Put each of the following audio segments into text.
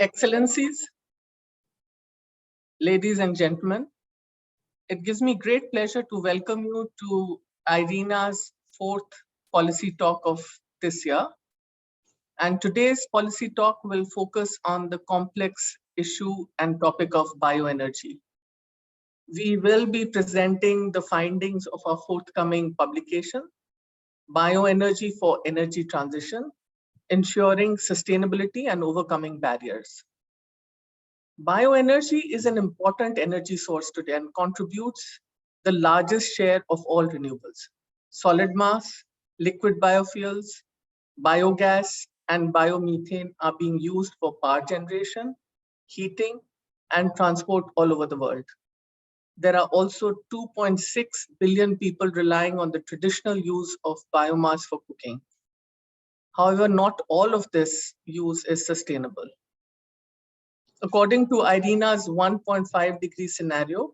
Excellencies, ladies and gentlemen, it gives me great pleasure to welcome you to IRENA's 4th policy talk of this year. And today's policy talk will focus on the complex issue and topic of bioenergy. We will be presenting the findings of our forthcoming publication, Bioenergy for Energy Transition, Ensuring Sustainability and Overcoming Barriers. Bioenergy is an important energy source today and contributes the largest share of all renewables. Solid mass, liquid biofuels, biogas, and biomethane are being used for power generation, heating, and transport all over the world. There are also 2.6 billion people relying on the traditional use of biomass for cooking. However, not all of this use is sustainable. According to IRENA's 1.5 degree scenario,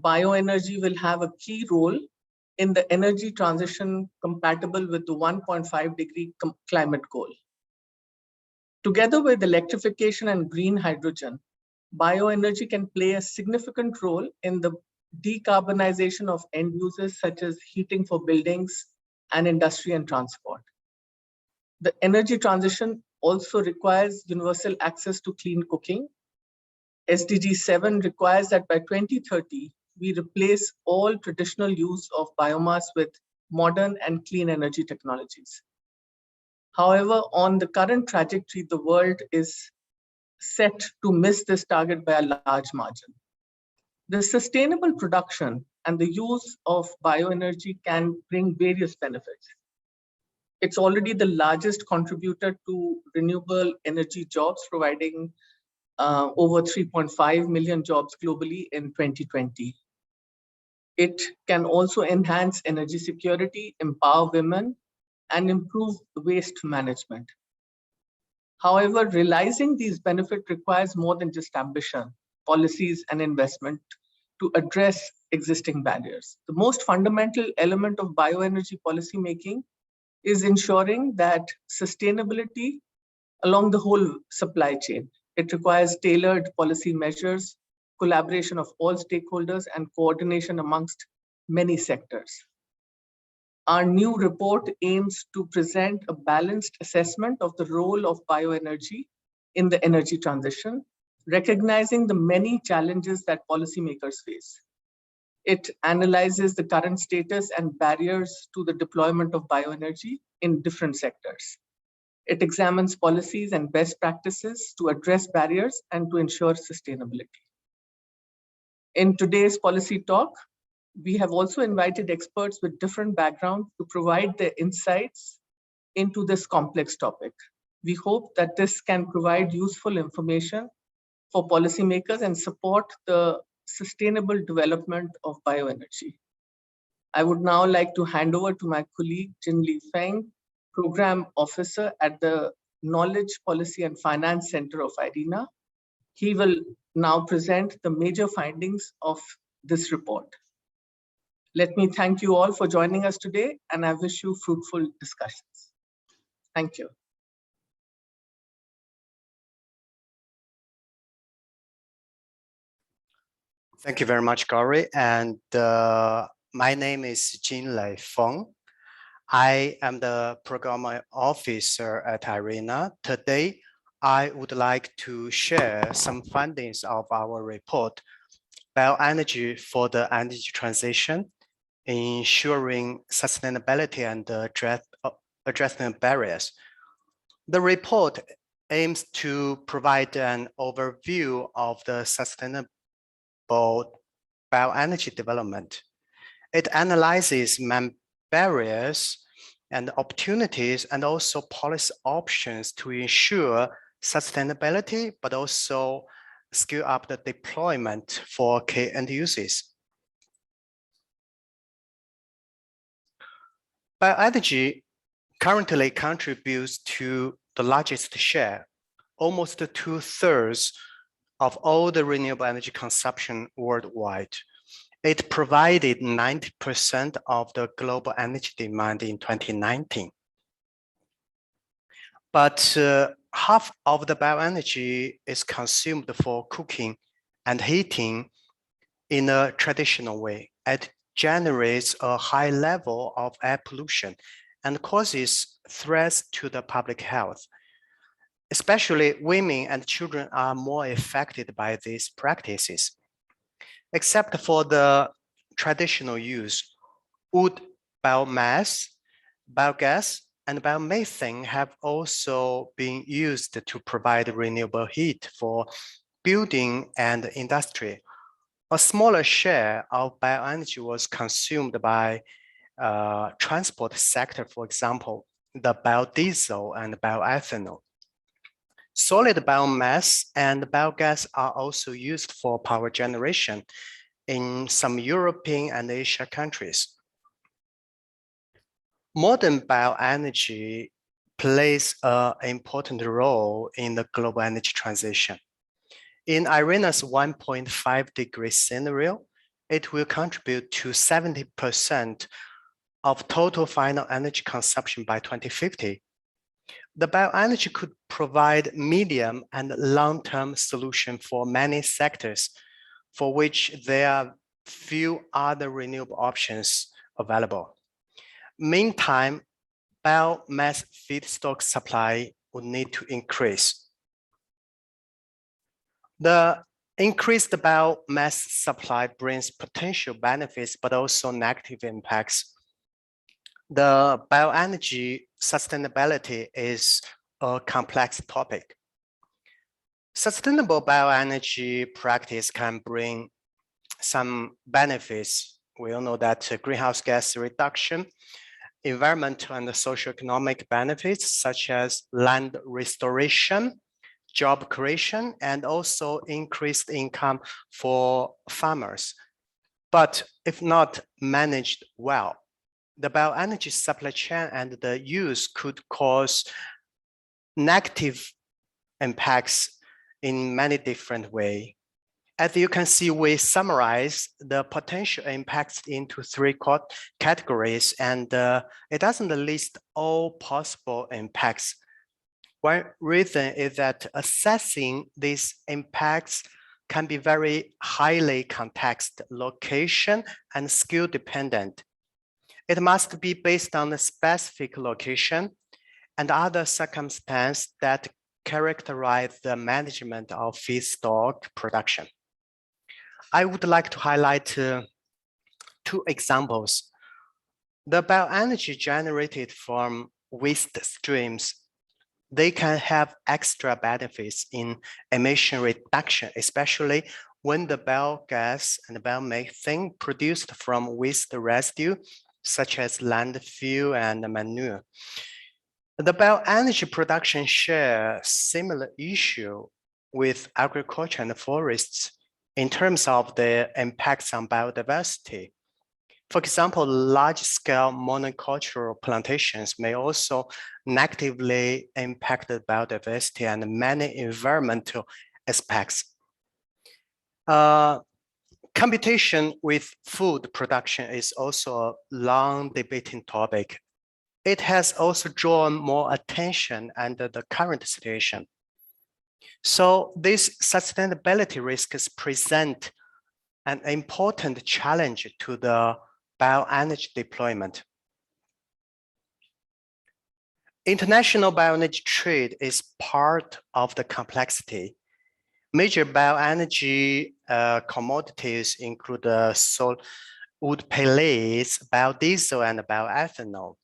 bioenergy will have a key role in the energy transition compatible with the 1.5 degree climate goal. Together with electrification and green hydrogen, bioenergy can play a significant role in the decarbonization of end users such as heating for buildings and industry and transport. The energy transition also requires universal access to clean cooking. SDG 7 requires that by 2030, we replace all traditional use of biomass with modern and clean energy technologies. However, on the current trajectory, the world is set to miss this target by a large margin. The sustainable production and the use of bioenergy can bring various benefits. It's already the largest contributor to renewable energy jobs, providing over 3.5 million jobs globally in 2020. It can also enhance energy security, empower women, and improve waste management. However, realizing these benefits requires more than just ambition, policies, and investment to address existing barriers. The most fundamental element of bioenergy policy making is ensuring that sustainability along the whole supply chain. It requires tailored policy measures, collaboration of all stakeholders, and coordination amongst many sectors. Our new report aims to present a balanced assessment of the role of bioenergy in the energy transition, recognizing the many challenges that policymakers face. It analyzes the current status and barriers to the deployment of bioenergy in different sectors. It examines policies and best practices to address barriers and to ensure sustainability. In today's policy talk, we have also invited experts with different backgrounds to provide their insights into this complex topic. We hope that this can provide useful information for policymakers and support the sustainable development of bioenergy. I would now like to hand over to my colleague, Feng, Program Officer at the Knowledge, Policy and Finance Center of IRENA. He will now present the major findings of this report. Let me thank you all for joining us today, and I wish you fruitful discussions. Thank you. Thank you very much, Gauri. And my name is Feng. I am the Program Officer at IRENA. Today, I would like to share some findings of our report, Bioenergy for the Energy Transition, Ensuring Sustainability and Addressing Barriers. The report aims to provide an overview of the sustainable bioenergy development. It analyzes main barriers and opportunities and also policy options to ensure sustainability, but also scale up the deployment for key end users. Bioenergy currently contributes to the largest share, almost 2/3 of all the renewable energy consumption worldwide. It provided 90% of the global energy demand in 2019. But half of the bioenergy is consumed for cooking and heating in a traditional way. It generates a high level of air pollution and causes threats to the public health. Especially women and children are more affected by these practices. Except for the traditional use, wood biomass, biogas, and biomethane have also been used to provide renewable heat for building and industry. A smaller share of bioenergy was consumed by transport sector, for example, the biodiesel and bioethanol. Solid biomass and biogas are also used for power generation in some European and Asian countries. Modern bioenergy plays an important role in the global energy transition. In IRENA's 1.5-degree scenario, it will contribute to 70% of total final energy consumption by 2050. The bioenergy could provide medium and long-term solution for many sectors for which there are few other renewable options available. Meantime, biomass feedstock supply would need to increase. The increased biomass supply brings potential benefits, but also negative impacts. The bioenergy sustainability is a complex topic. Sustainable bioenergy practice can bring some benefits. We all know that greenhouse gas reduction, environmental and socioeconomic benefits such as land restoration, job creation, and also increased income for farmers. But if not managed well, the bioenergy supply chain and the use could cause negative impacts in many different ways. As you can see, we summarize the potential impacts into three categories, and it doesn't list all possible impacts. One reason is that assessing these impacts can be very highly context, location, and skill dependent. It must be based on the specific location and other circumstances that characterize the management of feedstock production. I would like to highlight two examples. The bioenergy generated from waste streams, they can have extra benefits in emission reduction, especially when the biogas and biomethane produced from waste residue, such as landfill and manure. The bioenergy production share similar issue with agriculture and forests in terms of the impacts on biodiversity. For example, large-scale monocultural plantations may also negatively impact the biodiversity and many environmental aspects. Competition with food production is also a long debating topic. It has also drawn more attention under the current situation. So these sustainability risks present an important challenge to the bioenergy deployment. International bioenergy trade is part of the complexity. Major bioenergy commodities include wood pellets, biodiesel, and bioethanol.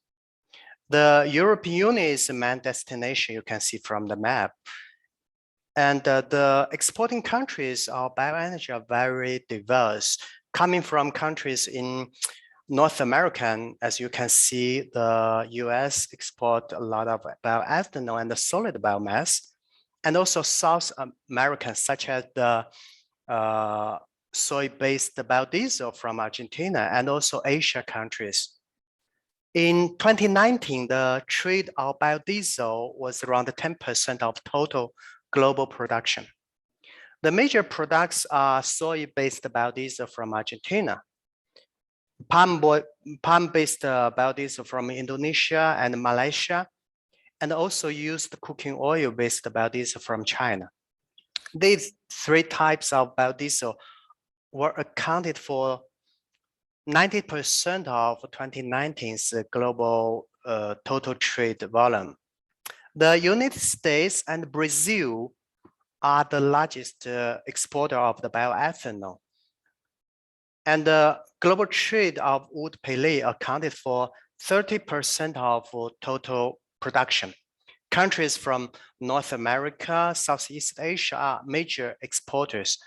The European Union is the main destination you can see from the map. And the exporting countries of bioenergy are very diverse, coming from countries in North America. As you can see, the US export a lot of bioethanol and the solid biomass, and also South America, such as the soy-based biodiesel from Argentina, and also Asia countries. In 2019, the trade of biodiesel was around 10% of total global production. The major products are soy-based biodiesel from Argentina, palm-based biodiesel from Indonesia and Malaysia, and also used cooking oil-based biodiesel from China. These three types of biodiesel were accounted for 90% of 2019's global total trade volume. The United States and Brazil are the largest exporter of the bioethanol. And the global trade of wood pellet accounted for 30% of total production. Countries from North America, Southeast Asia are major exporters.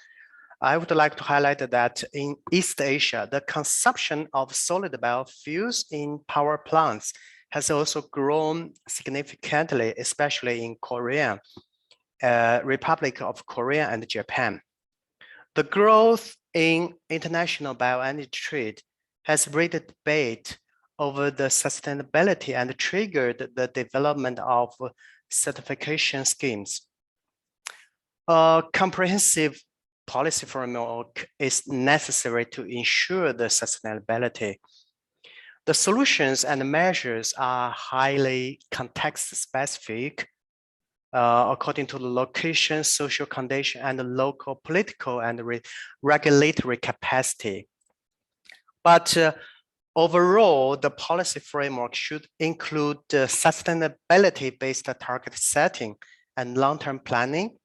I would like to highlight that in East Asia, the consumption of solid biofuels in power plants has also grown significantly, especially in Korea, Republic of Korea and Japan. The growth in international bioenergy trade has raised debate over the sustainability and triggered the development of certification schemes. A comprehensive policy framework is necessary to ensure the sustainability. The solutions and measures are highly context-specific according to the location, social condition, and the local political and regulatory capacity. But overall, the policy framework should include sustainability-based target setting and long-term planning,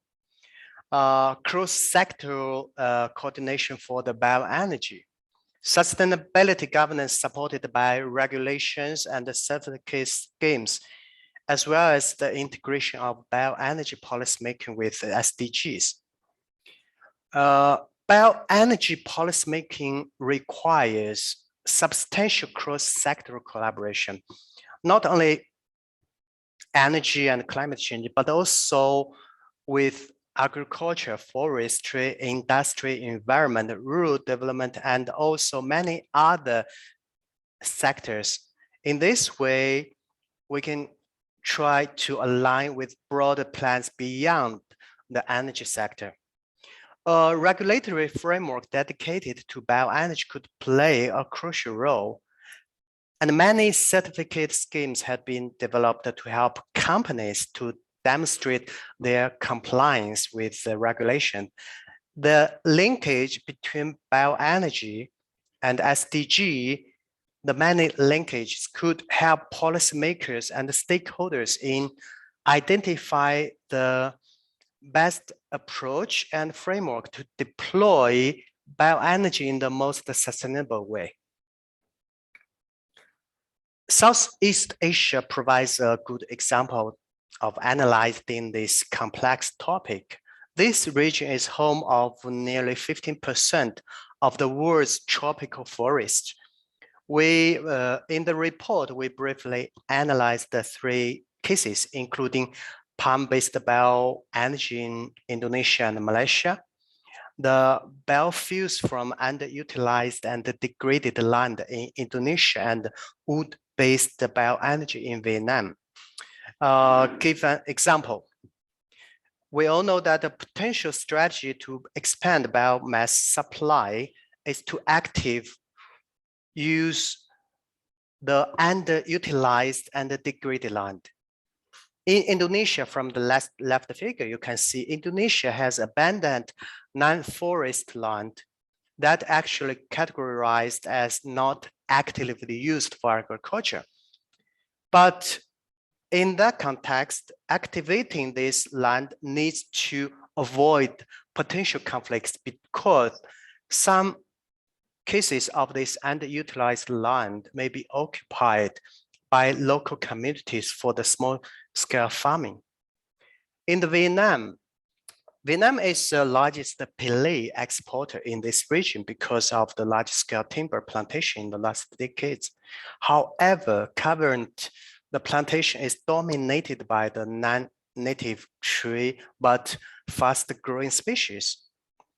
cross-sectoral coordination for the bioenergy, sustainability governance supported by regulations and the certificate schemes, as well as the integration of bioenergy policymaking with SDGs. Bioenergy policymaking requires substantial cross-sectoral collaboration, not only energy and climate change, but also with agriculture, forestry, industry, environment, rural development, and also many other sectors. In this way, we can try to align with broader plans beyond the energy sector. A regulatory framework dedicated to bioenergy could play a crucial role. And many certificate schemes have been developed to help companies to demonstrate their compliance with the regulation. The linkage between bioenergy and SDG, the many linkages could help policymakers and stakeholders in identify the best approach and framework to deploy bioenergy in the most sustainable way. Southeast Asia provides a good example of analyzing this complex topic. This region is home of nearly 15% of the world's tropical forest. In the report, we briefly analyzed the three cases, including palm-based bioenergy in Indonesia and Malaysia, the biofuels from underutilized and degraded land in Indonesia, and wood-based bioenergy in Vietnam. Give an example. We all know that the potential strategy to expand biomass supply is to actively use the underutilized and degraded land. In Indonesia, from the left figure, you can see Indonesia has abandoned non-forest land that actually categorized as not actively used for agriculture. But in that context, activating this land needs to avoid potential conflicts because some cases of this underutilized land may be occupied by local communities for the small-scale farming. In Vietnam is the largest pellet exporter in this region because of the large-scale timber plantation in the last decades. However, the plantation is dominated by the non-native tree, but fast-growing species.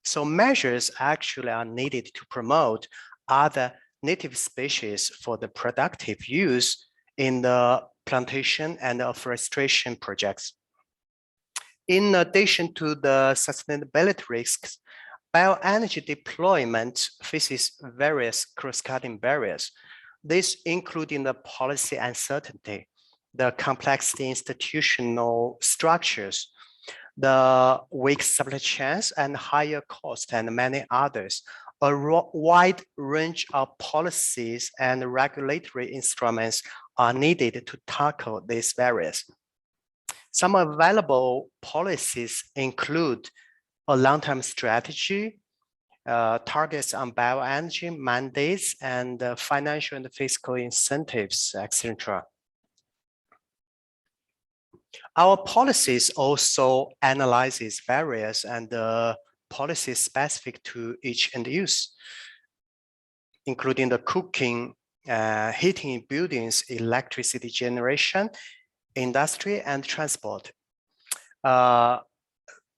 So measures actually are needed to promote other native species for the productive use in the plantation and afforestation projects. In addition to the sustainability risks, bioenergy deployment faces various cross-cutting barriers. This including the policy uncertainty. the complex institutional structures, the weak supply chains and higher cost, and many others. A wide range of policies and regulatory instruments are needed to tackle these barriers. Some available policies include a long-term strategy, targets on bioenergy mandates, and financial and fiscal incentives, etc. Our policies also analyzes barriers and policies specific to each end use, including the cooking, heating in buildings, electricity generation, industry, and transport.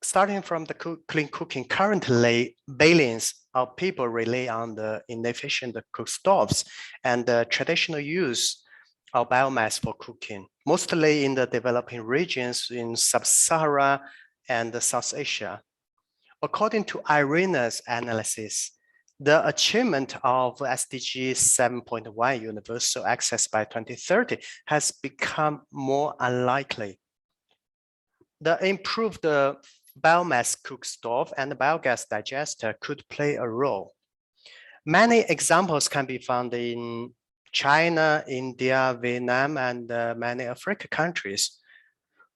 Starting from the clean cooking, currently billions of people rely on the inefficient cookstoves and the traditional use of biomass for cooking, mostly in the developing regions in Sub-Saharan and South Asia. According to IRENA's analysis, the achievement of SDG 7.1 universal access by 2030 has become more unlikely. The improved biomass cookstove and biogas digester could play a role. Many examples can be found in China, India, Vietnam, and many African countries.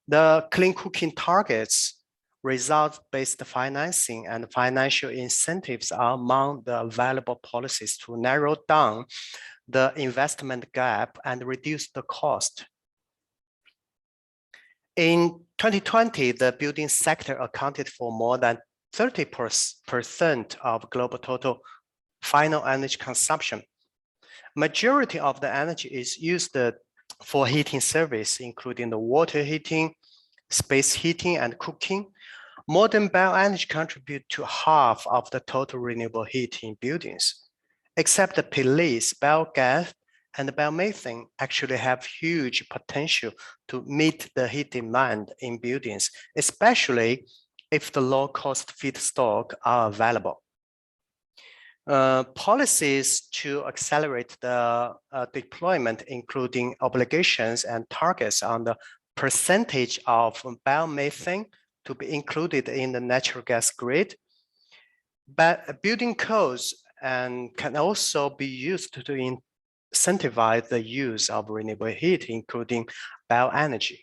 The clean cooking targets, result-based financing, and financial incentives are among the available policies to narrow down the investment gap and reduce the cost. In 2020, the building sector accounted for more than 30% of global total final energy consumption. Majority of the energy is used for heating service, including the water heating, space heating, and cooking. Modern bioenergy contribute to half of the total renewable heat in buildings. Except the pellets, biogas, and biomethane actually have huge potential to meet the heat demand in buildings, especially if the low-cost feedstock are available. Policies to accelerate the deployment, including obligations and targets on the percentage of biomethane to be included in the natural gas grid. But building codes can also be used to incentivize the use of renewable heat, including bioenergy.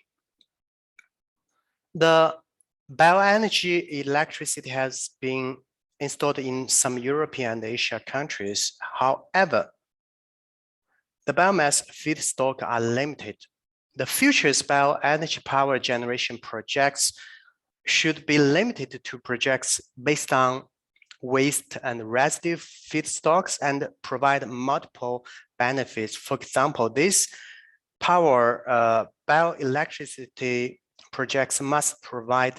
The bioenergy electricity has been installed in some European and Asia countries. However, the biomass feedstock are limited. The future's bioenergy power generation projects should be limited to projects based on waste and residue feedstocks and provide multiple benefits. For example, these bioelectricity projects must provide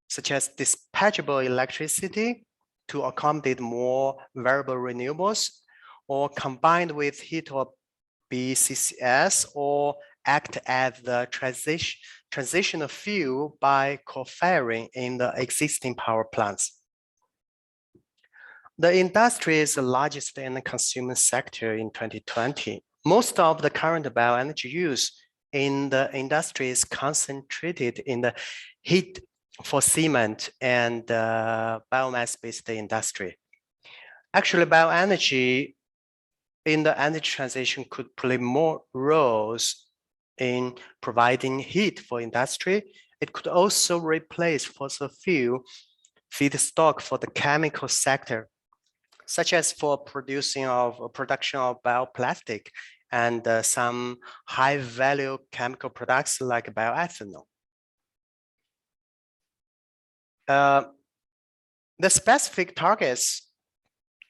such as dispatchable electricity to accommodate more variable renewables, or combined with heat or BCCS, or act as the transitional fuel by co-firing in the existing power plants. The industry is the largest in the consumer sector in 2020. Most of the current bioenergy use in the industry is concentrated in the heat for cement and biomass-based industry. Actually, bioenergy in the energy transition could play more roles in providing heat for industry. It could also replace fossil fuel feedstock for the chemical sector, such as for production of bioplastic and some high-value chemical products like bioethanol. The specific targets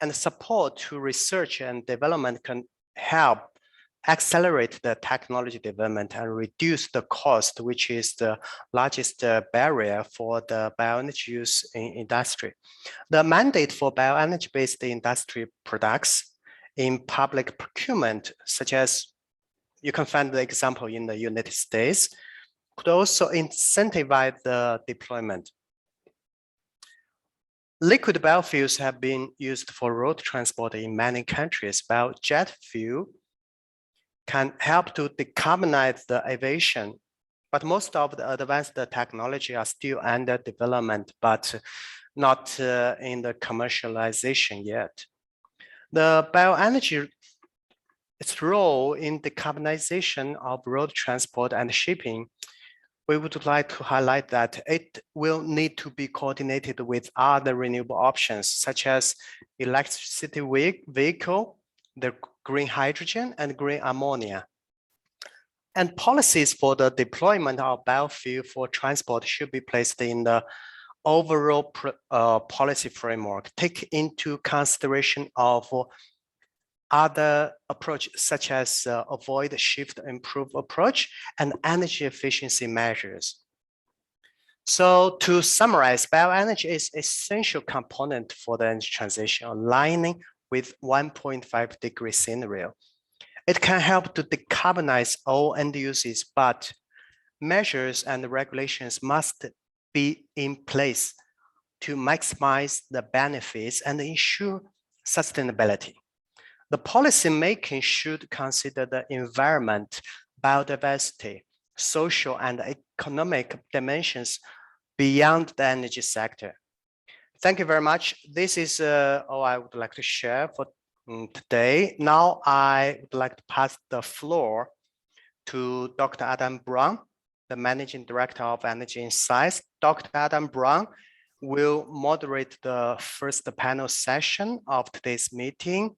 and support to research and development can help accelerate the technology development and reduce the cost, which is the largest barrier for the bioenergy use in industry. The mandate for bioenergy-based industry products in public procurement, such as you can find the example in the United States, could also incentivize the deployment. Liquid biofuels have been used for road transport in many countries. Biojet fuel can help to decarbonize the aviation. But most of the advanced technology are still under development, but not in the commercialization yet. The bioenergy, its role in decarbonization of road transport and shipping, we would like to highlight that it will need to be coordinated with other renewable options, such as electricity vehicle, the green hydrogen, and green ammonia. And policies for the deployment of biofuel for transport should be placed in the overall policy framework, take into consideration of other approaches such as avoid, shift, improve approach and energy efficiency measures. So to summarize, bioenergy is an essential component for the energy transition, aligning with 1.5 degree scenario. It can help to decarbonize all end uses, but measures and regulations must be in place to maximize the benefits and ensure sustainability. The policy making should consider the environment, biodiversity, social and economic dimensions beyond the energy sector. Thank you very much. This is all I would like to share for today. Now I would like to pass the floor to Dr. Adam Brown, the Managing Director of Energy Insights. Dr. Adam Brown will moderate the first panel session of today's meeting.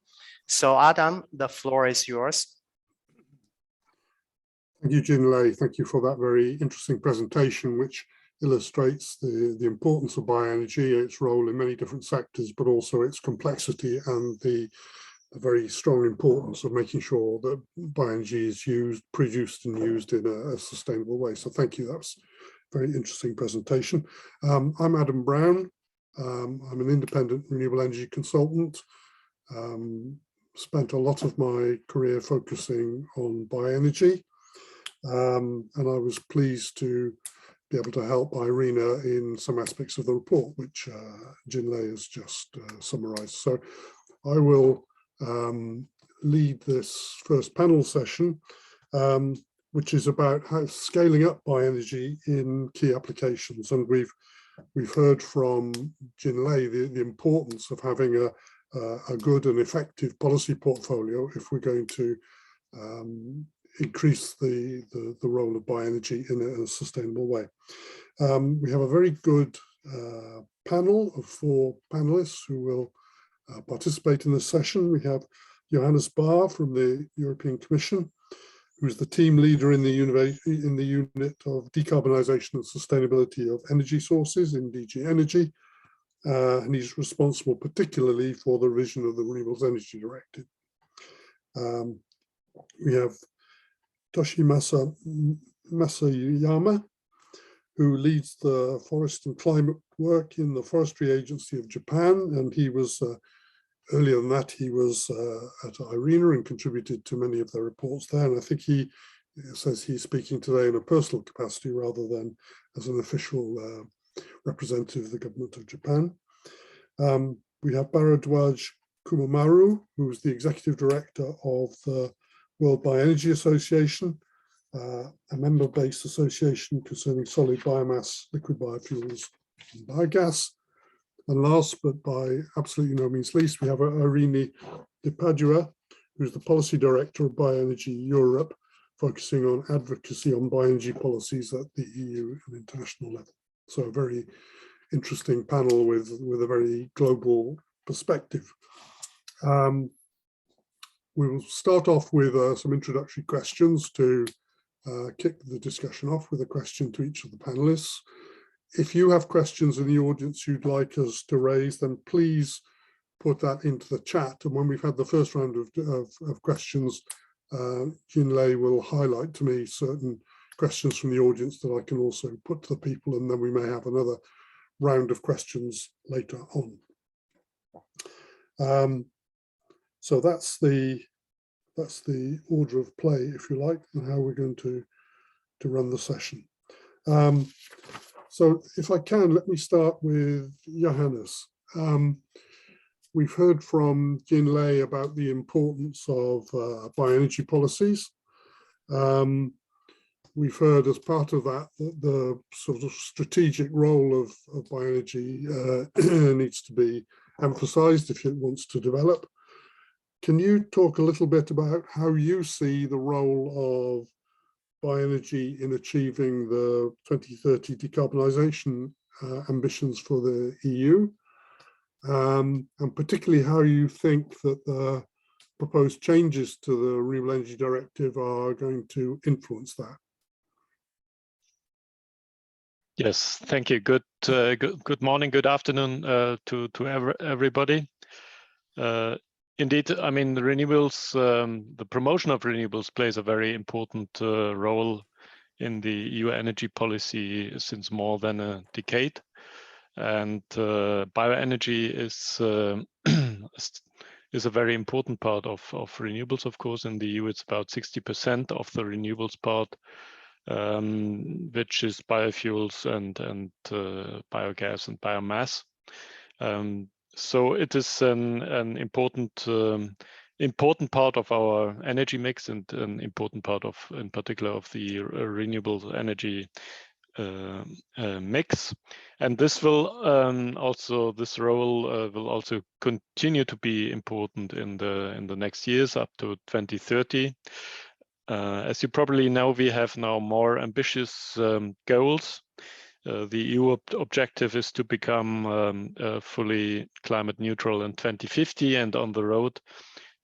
So Adam, the floor is yours. Thank you, Jin-Lei. Thank you for that very interesting presentation, which illustrates the importance of bioenergy, its role in many different sectors, but also its complexity and the very strong importance of making sure that bioenergy is produced and used in a sustainable way. So thank you. That was a very interesting presentation. I'm Adam Brown. I'm an independent renewable energy consultant. Spent a lot of my career focusing on bioenergy. And I was pleased to be able to help IRENA in some aspects of the report, which Jin-Lei has just summarized. So I will lead this first panel session, which is about how scaling up bioenergy in key applications. And we've heard from Jin-Lei the importance of having a good and effective policy portfolio if we're going to increase the role of bioenergy in a sustainable way. We have a very good panel of 4 panelists who will participate in this session. We have Johannes Bahr from the European Commission, who's the team leader in the unit of decarbonisation and sustainability of energy sources in DG Energy. And he's responsible particularly for the revision of the Renewables Energy Directive. We have Toshimasa Masayama, who leads the forest and climate work in the Forestry Agency of Japan. And he was, earlier than that, he was at IRENA and contributed to many of the reports there. And I think he says he's speaking today in a personal capacity rather than as an official representative of the government of Japan. We have Bharadwaj Kumamaru, who is the executive director of the World Bioenergy Association, a member-based association concerning solid biomass, liquid biofuels, and biogas. And last, but by absolutely no means least, we have Irini Dipadua, who's the policy director of Bioenergy Europe, focusing on advocacy on bioenergy policies at the EU and international level. So a very interesting panel with a very global perspective. We will start off with some introductory questions to kick the discussion off with a question to each of the panelists. If you have questions in the audience you'd like us to raise, then please put that into the chat. And when we've had the first round of questions, Jin-Lei will highlight to me certain questions from the audience that I can also put to the people, and then we may have another round of questions later on. So that's the order of play, if you like, and how we're going to run the session. So if I can, let me start with Johannes. we've heard from Jinlei about the importance of bioenergy policies. We've heard as part of that the sort of strategic role of bioenergy needs to be emphasized if it wants to develop. Can you talk a little bit about how you see the role of bioenergy in achieving the 2030 decarbonisation ambitions for the EU? And particularly how you think that the proposed changes to the Renewable Energy Directive are going to influence that? Yes, thank you. Good morning, good afternoon to everybody. Indeed, I mean, the renewables, the promotion of renewables plays a very important role in the EU energy policy since more than a decade. And bioenergy is is a very important part of renewables, of course. In the EU, it's about 60% of the renewables part, which is biofuels and biogas and biomass. So it is an important part of our energy mix and an important part of, in particular, of the renewable energy mix. And this will this role will also continue to be important in the next years up to 2030. As you probably know, we have now more ambitious goals. The EU objective is to become fully climate neutral in 2050, and on the road,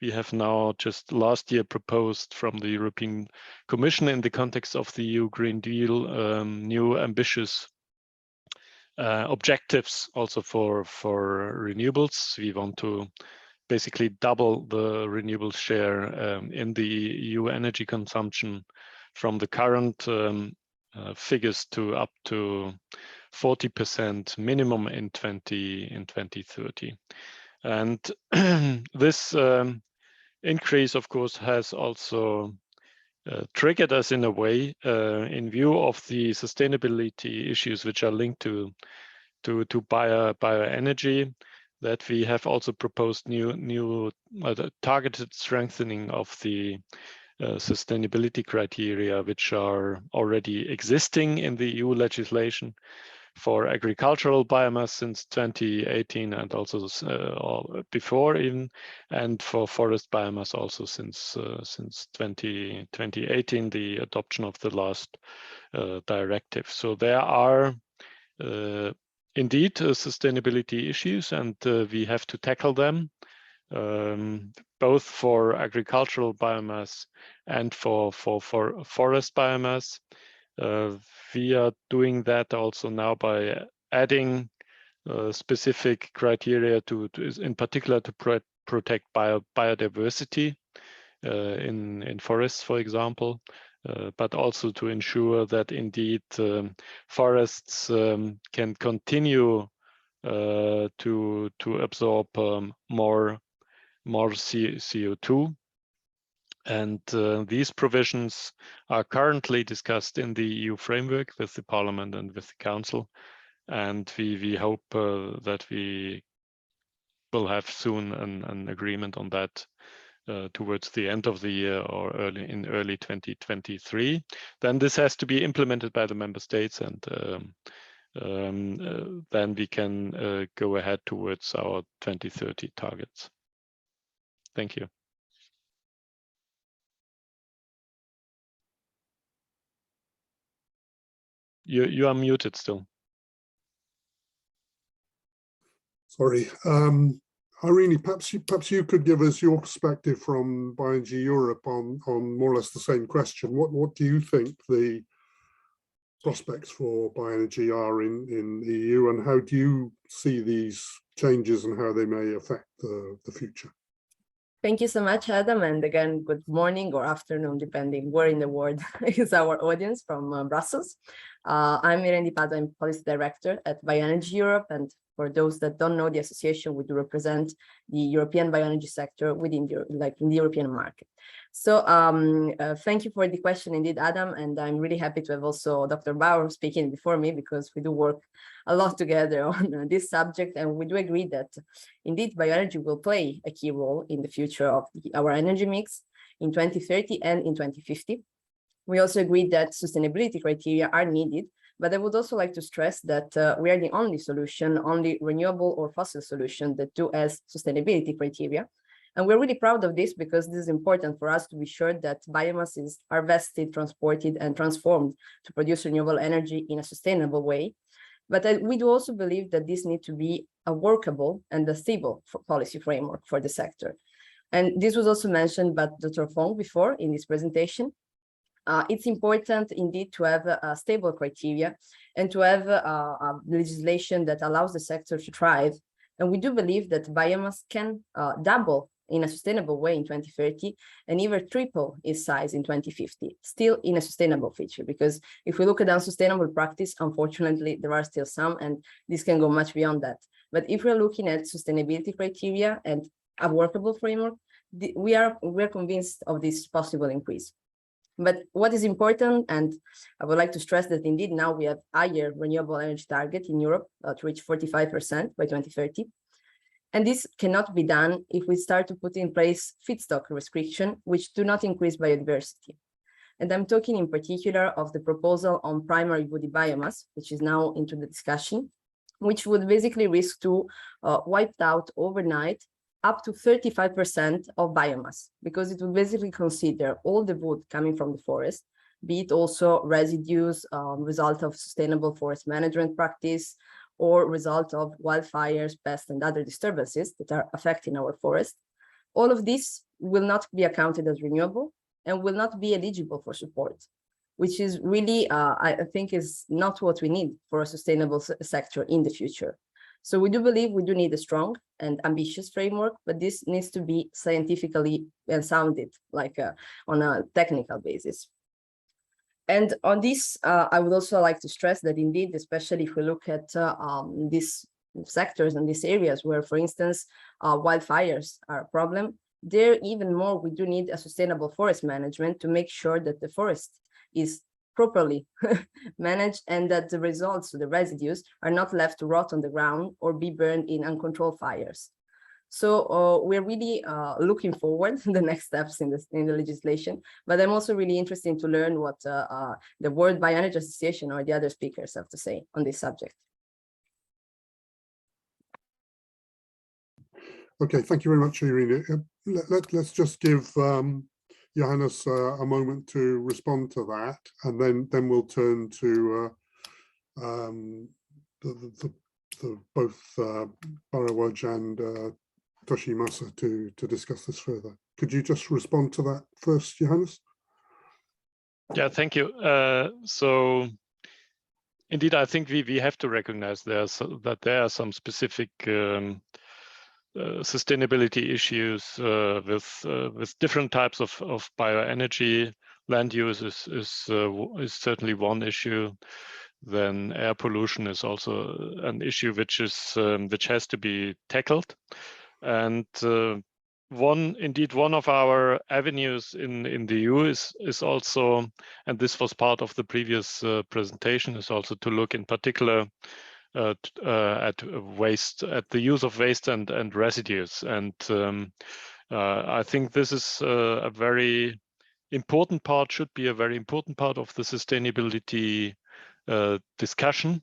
we have now just last year proposed from the European Commission in the context of the EU Green Deal new ambitious objectives also for renewables. We want to basically double the renewable share in the EU energy consumption from the current figures to up to 40% minimum in 2030. And this increase, of course, has also triggered us in a way in view of the sustainability issues which are linked to bioenergy, that we have also proposed new targeted strengthening of the sustainability criteria, which are already existing in the EU legislation for agricultural biomass since 2018 and also before even, and for forest biomass also since 2018, the adoption of the last directive. So there are indeed sustainability issues, and we have to tackle them, both for agricultural biomass and for forest biomass. We are doing that also now by adding specific criteria in particular to protect biodiversity in forests, for example, but also to ensure that indeed forests can continue to absorb more CO2. And these provisions are currently discussed in the EU framework with the Parliament and with the Council. And we hope that we will have soon an agreement on that towards the end of the year or early 2023. Then this has to be implemented by the member states, and then we can go ahead towards our 2030 targets. Thank you. You are muted still. Sorry. Irene, perhaps you could give us your perspective from Bioenergy Europe on more or less the same question. What do you think the prospects for bioenergy are in the EU, and how do you see these changes and how they may affect the future? Thank you so much, Adam, and again, good morning or afternoon, depending where in the world is our audience from Brussels. I'm Irene Pado, I'm Policy Director at Bioenergy Europe, and for those that don't know the association, we do represent the European bioenergy sector within in the European market. So thank you for the question indeed, Adam, and I'm really happy to have also Dr. Bauer speaking before me, because we do work a lot together on this subject, and we do agree that indeed bioenergy will play a key role in the future of our energy mix in 2030 and in 2050. We also agree that sustainability criteria are needed, but I would also like to stress that we are the only solution, only renewable or fossil solution that do as sustainability criteria. And we're really proud of this, because this is important for us to be sure that biomass is harvested, transported, and transformed to produce renewable energy in a sustainable way. But we do also believe that this needs to be a workable and a stable policy framework for the sector. And this was also mentioned by Dr. Feng before in this presentation. It's important indeed to have a stable criteria and to have a legislation that allows the sector to thrive. And we do believe that biomass can double in a sustainable way in 2030 and even triple its size in 2050, still in a sustainable feature. Because if we look at unsustainable practice, unfortunately, there are still some, and this can go much beyond that. But if we're looking at sustainability criteria and a workable framework, we're convinced of this possible increase. But what is important, and I would like to stress that indeed now we have higher renewable energy target in Europe to reach 45% by 2030. And this cannot be done if we start to put in place feedstock restriction, which do not increase biodiversity. And I'm talking in particular of the proposal on primary woody biomass, which is now into the discussion, which would basically risk to wipe out overnight up to 35% of biomass, because it would basically consider all the wood coming from the forest, be it also residues, result of sustainable forest management practice, or result of wildfires, pests, and other disturbances that are affecting our forest. All of this will not be accounted as renewable and will not be eligible for support, which is really, I think, is not what we need for a sustainable sector in the future. So we do believe we do need a strong and ambitious framework, but this needs to be scientifically sounded, like on a technical basis. And on this, I would also like to stress that indeed, especially if we look at these sectors and these areas where, for instance, wildfires are a problem, there even more we do need a sustainable forest management to make sure that the forest is properly managed and that the results, the residues, are not left to rot on the ground or be burned in uncontrolled fires. So we're really looking forward to the next steps in the legislation, but I'm also really interested to learn what the World Bioenergy Association or the other speakers have to say on this subject. Okay, thank you very much, Irina. Let's just give Johannes a moment to respond to that, and then we'll turn to both Bharawaj and Toshimasa to discuss this further. Could you just respond to that first, Johannes? Yeah, thank you. So indeed, I think we have to recognize that there are some specific sustainability issues with different types of bioenergy. Land use is certainly one issue. Then air pollution is also an issue which has to be tackled. And one of our avenues in the EU is also, and this was part of the previous presentation, is also to look in particular at waste, at the use of waste and residues. And I think this is a very important part, should be a very important part of the sustainability discussion.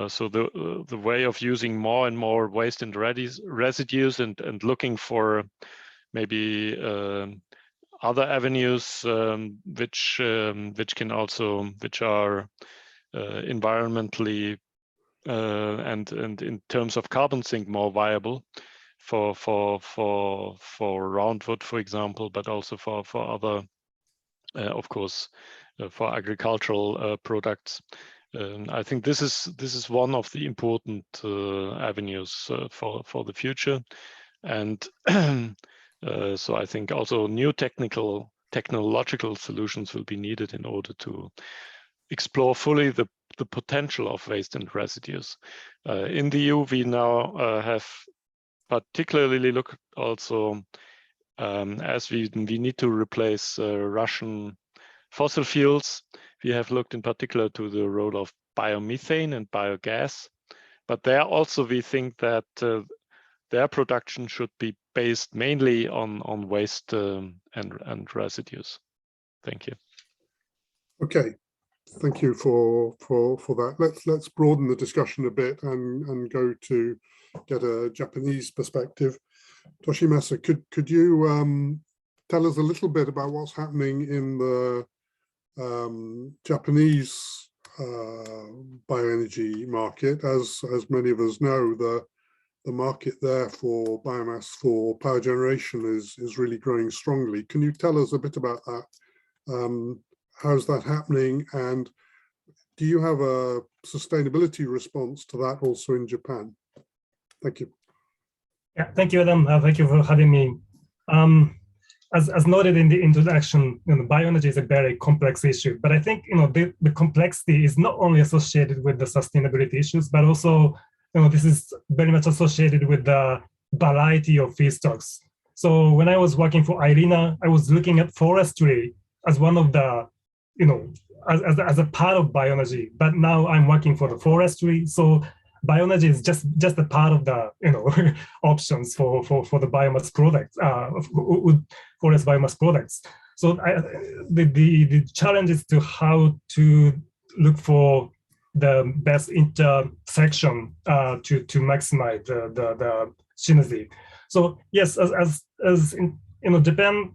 So the way of using more and more waste and residues and looking for maybe other avenues which are environmentally and in terms of carbon sink more viable for roundwood, for example, but also for other, of course, for agricultural products. I think this is one of the important avenues for the future, and so I think also new technological solutions will be needed in order to explore fully the potential of waste and residues. In the EU, we now have particularly looked also as we need to replace Russian fossil fuels. We have looked in particular to the role of biomethane and biogas, but there also we think that their production should be based mainly on waste and residues. Thank you. Okay, thank you for that. Let's broaden the discussion a bit and go to get a Japanese perspective. Toshimasa, could you tell us a little bit about what's happening in the Japanese bioenergy market? As many of us know, the market there for biomass for power generation is really growing strongly. Can you tell us a bit about that? How's that happening? And do you have a sustainability response to that also in Japan? Thank you. Yeah, thank you, Adam. Thank you for having me. As noted in the introduction, bioenergy is a very complex issue, but I think the complexity is not only associated with the sustainability issues, but also this is very much associated with the variety of feedstocks. So when I was working for IRENA, I was looking at forestry as one of the as a part of bioenergy, but now I'm working for the forestry. So bioenergy is just a part of the options for the biomass products, forest biomass products. So the challenge is to how to look for the best intersection to maximize the synergy. So yes, as in Japan,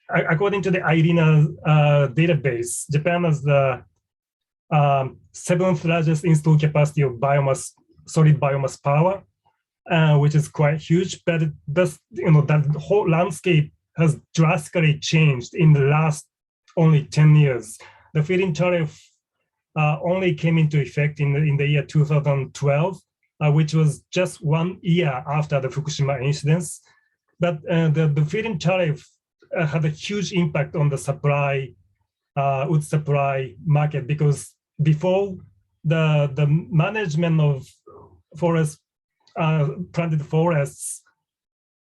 according to the IRENA database, Japan has the 7th largest installed capacity of biomass, solid biomass power, which is quite huge. But that whole landscape has drastically changed in the last only 10 years. The feed-in tariff only came into effect in the year 2012, which was just 1 year after the Fukushima incidents. But the feed-in tariff had a huge impact on the supply, wood supply market, because before the management of forest, planted forests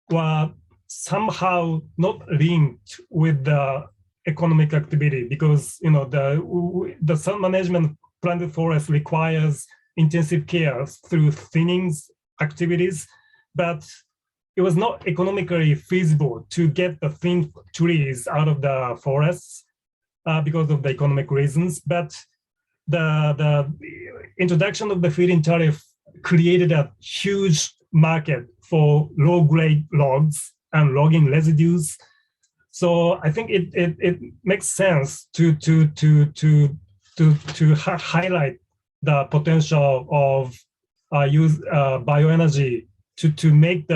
were somehow not linked with the economic activity, because the sun management planted forest requires intensive care through thinning activities, but it was not economically feasible to get the thin trees out of the forests because of the economic reasons. But the introduction of the feed-in tariff created a huge market for low-grade logs and logging residues. So I think it makes sense to highlight the potential of use bioenergy to make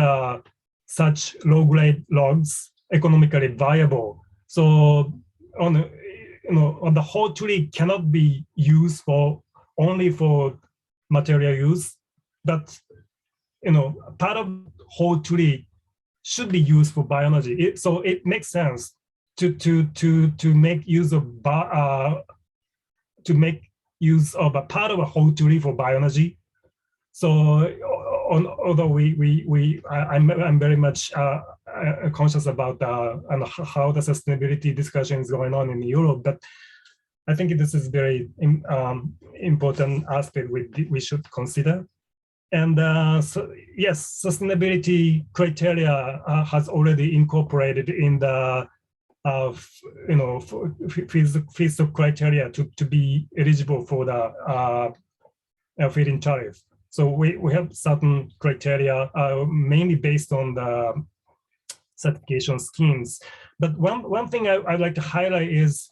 such low-grade logs economically viable. So on the whole tree cannot be used only for material use, but part of whole tree should be used for bioenergy. So it makes sense to make use of a part of a whole tree for bioenergy. So although I'm very much conscious about how the sustainability discussion is going on in Europe, but I think this is very important aspect we should consider. And so, yes, sustainability criteria has already incorporated in the feedstock criteria to be eligible for the feed-in tariff. So we have certain criteria mainly based on the certification schemes. But one thing I'd like to highlight is,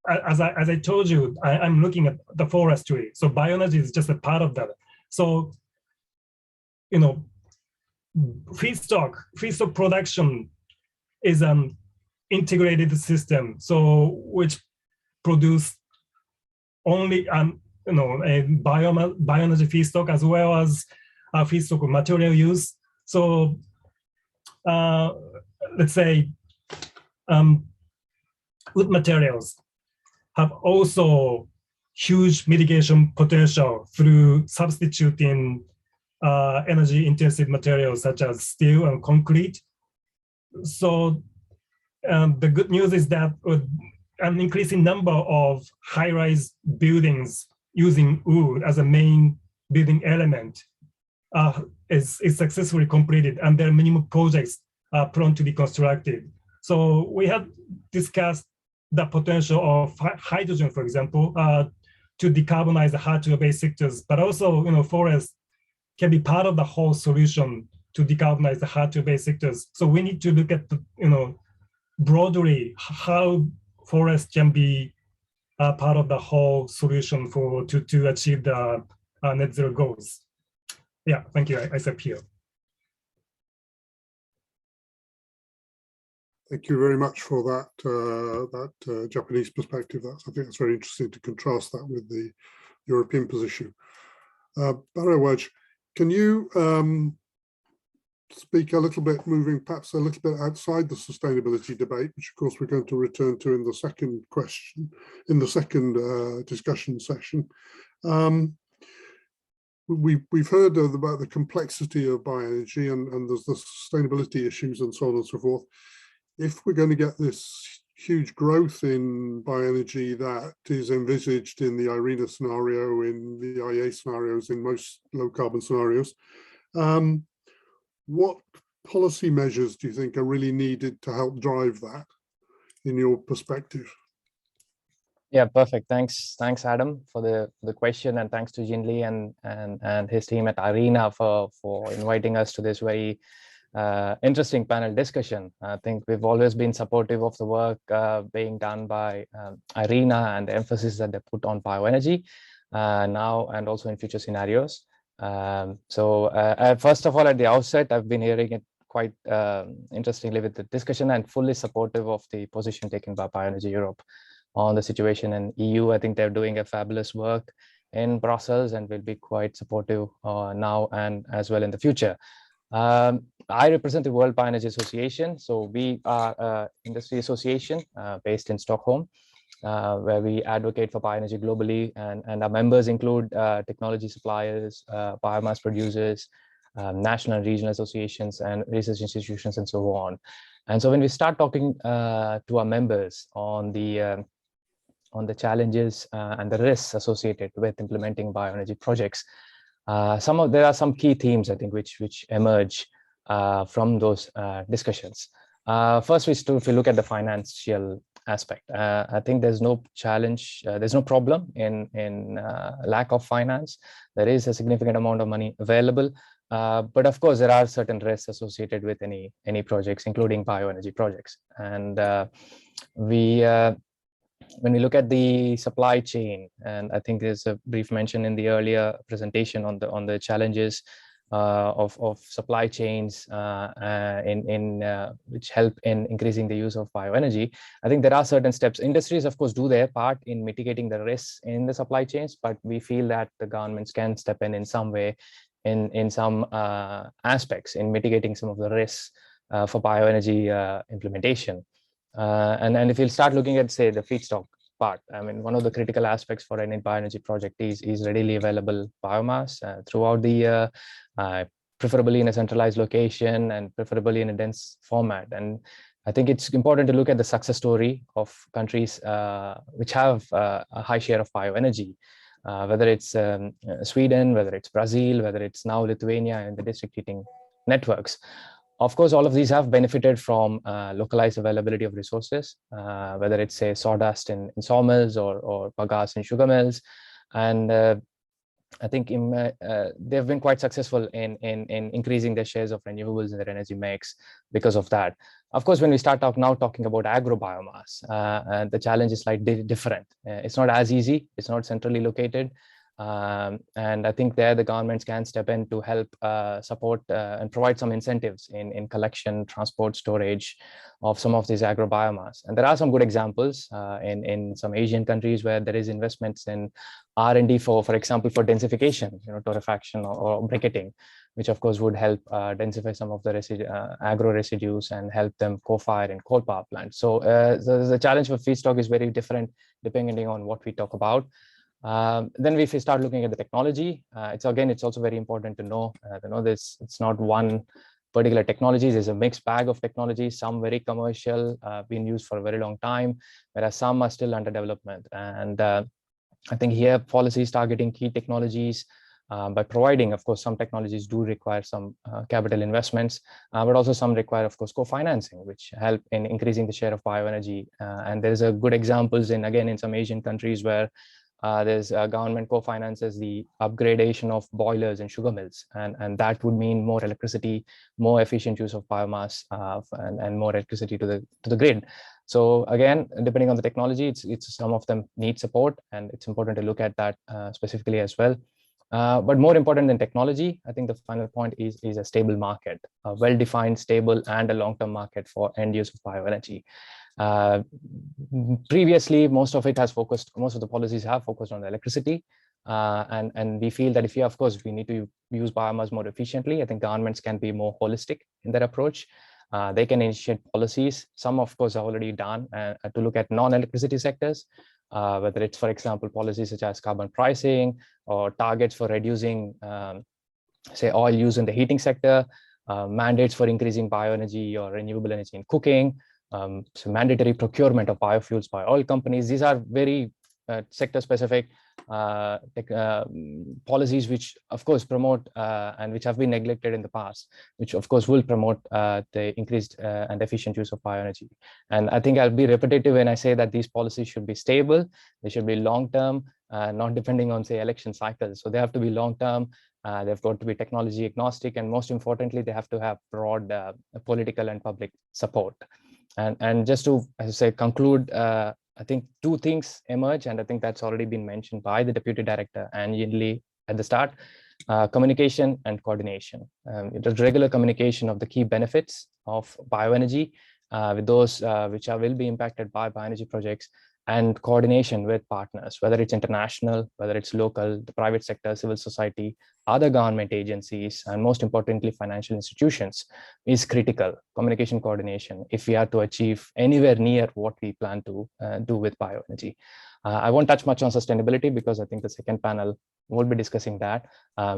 as I told you, I'm looking at the forestry. So bioenergy is just a part of that. So feedstock production is an integrated system, so which produce only a bioenergy feedstock as well as feedstock material use. So let's say wood materials have also huge mitigation potential through substituting energy intensive materials such as steel and concrete. So the good news is that an increasing number of high-rise buildings using wood as a main building element is successfully completed, and there are many more projects prone to be constructed. So we have discussed the potential of hydrogen, for example, to decarbonize the hard-to-abate sectors, but also, forests can be part of the whole solution to decarbonize the hard-to-abate sectors. So we need to look at, broadly how forests can be part of the whole solution to achieve the net zero goals. Yeah, thank you. I stop here. Thank you very much for that Japanese perspective. I think it's very interesting to contrast that with the European position. Bioenergy, can you speak a little bit, moving perhaps a little bit outside the sustainability debate, which of course we're going to return to in the second question, in the second discussion session. We've heard about the complexity of bioenergy and there's the sustainability issues and so on and so forth. If we're going to get this huge growth in bioenergy that is envisaged in the IRENA scenario, in the IEA scenarios, in most low carbon scenarios, what policy measures do you think are really needed to help drive that in your perspective? Yeah, perfect. Thanks, Adam, for the question, and thanks to Jin Lee and his team at IRENA for inviting us to this very interesting panel discussion. I think we've always been supportive of the work being done by IRENA and the emphasis that they put on bioenergy now and also in future scenarios. First of all, at the outset, I've been hearing it quite interestingly with the discussion and fully supportive of the position taken by Bioenergy Europe on the situation in EU. I think they're doing a fabulous work in Brussels and will be quite supportive now and as well in the future. I represent the World Bioenergy Association. So we are an industry association based in Stockholm, where we advocate for bioenergy globally, and our members include technology suppliers, biomass producers, national and regional associations, and research institutions, and so on. And so when we start talking to our members on the challenges and the risks associated with implementing bioenergy projects, there are some key themes, I think, which emerge from those discussions. First, if we look at the financial aspect, I think there's no challenge, there's no problem in lack of finance. There is a significant amount of money available, but of course there are certain risks associated with any projects, including bioenergy projects. And when we look at the supply chain, and I think there's a brief mention in the earlier presentation on the challenges of supply chains which help in increasing the use of bioenergy. I think there are certain steps. Industries, of course, do their part in mitigating the risks in the supply chains, but we feel that the governments can step in some way, in some aspects, in mitigating some of the risks for bioenergy implementation. And if you'll start looking at, say, the feedstock part, I mean, one of the critical aspects for any bioenergy project is readily available biomass throughout the year, preferably in a centralized location and preferably in a dense format. And I think it's important to look at the success story of countries which have a high share of bioenergy, whether it's Sweden, whether it's Brazil, whether it's now Lithuania and the district heating networks. Of course, all of these have benefited from localized availability of resources, whether it's, say, sawdust in sawmills or bagasse in sugar mills. And I think they've been quite successful in increasing their shares of renewables in their energy mix because of that. Of course, when we start talking about agro biomass, the challenge is slightly different. It's not as easy. It's not centrally located. And I think there the governments can step in to help support and provide some incentives in collection, transport, storage of some of these agro biomass. And there are some good examples in some Asian countries where there is investments in R&D for example, for densification, torrefaction or briquetting, which of course would help densify some of the agro residues and help them co-fire in coal power plants. So the challenge for feedstock is very different depending on what we talk about. Then if we start looking at the technology, it's also very important to know this. It's not one particular technologies. There's a mixed bag of technologies, some very commercial, been used for a very long time, whereas some are still under development. And I think here policies targeting key technologies by providing, of course, some technologies do require some capital investments, but also some require, of course, co-financing, which help in increasing the share of bioenergy. And there's a good examples in some Asian countries where there's government co-finances the upgradation of boilers and sugar mills, and that would mean more electricity, more efficient use of biomass, and more electricity to the grid. So again, depending on the technology, it's some of them need support, and it's important to look at that specifically as well. But more important than technology, I think the final point is a stable market, a well-defined, stable, and a long-term market for end use of bioenergy. Previously, most of the policies have focused on electricity, and we feel that if of course, we need to use biomass more efficiently, I think governments can be more holistic in their approach. They can initiate policies. Some, of course, are already done to look at non-electricity sectors, whether it's, for example, policies such as carbon pricing or targets for reducing, say, oil use in the heating sector, mandates for increasing bioenergy or renewable energy in cooking, so mandatory procurement of biofuels by oil companies. These are very sector-specific policies, which of course promote and which have been neglected in the past, which of course will promote the increased and efficient use of bioenergy. And I think I'll be repetitive when I say that these policies should be stable, they should be long-term, not depending on, say, election cycles. So they have to be long-term, they've got to be technology agnostic, and most importantly, they have to have broad political and public support. And just to, as I say, conclude, I think two things emerge, and I think that's already been mentioned by the Deputy Director and Yin Li at the start: communication and coordination. There's regular communication of the key benefits of bioenergy with those which will be impacted by bioenergy projects, and coordination with partners, whether it's international, whether it's local, the private sector, civil society, other government agencies, and most importantly, financial institutions, is critical. Communication coordination, if we are to achieve anywhere near what we plan to do with bioenergy. I won't touch much on sustainability because I think the second panel will be discussing that.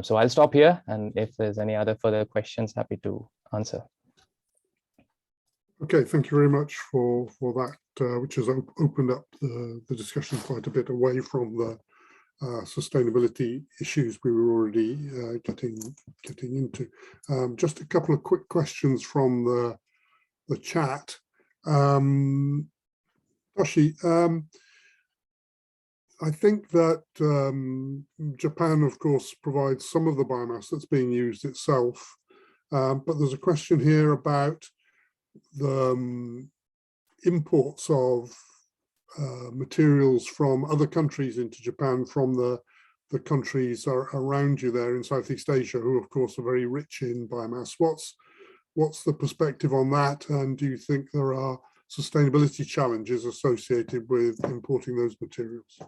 So I'll stop here, and if there's any other further questions, happy to answer. Okay, thank you very much for that, which has opened up the discussion quite a bit away from the sustainability issues we were already getting into. Just a couple of quick questions from the chat. Toshi, I think that Japan, of course, provides some of the biomass that's being used itself, but there's a question here about the imports of materials from other countries into Japan, from the countries around you there in Southeast Asia, who of course are very rich in biomass. What's the perspective on that, and do you think there are sustainability challenges associated with importing those materials?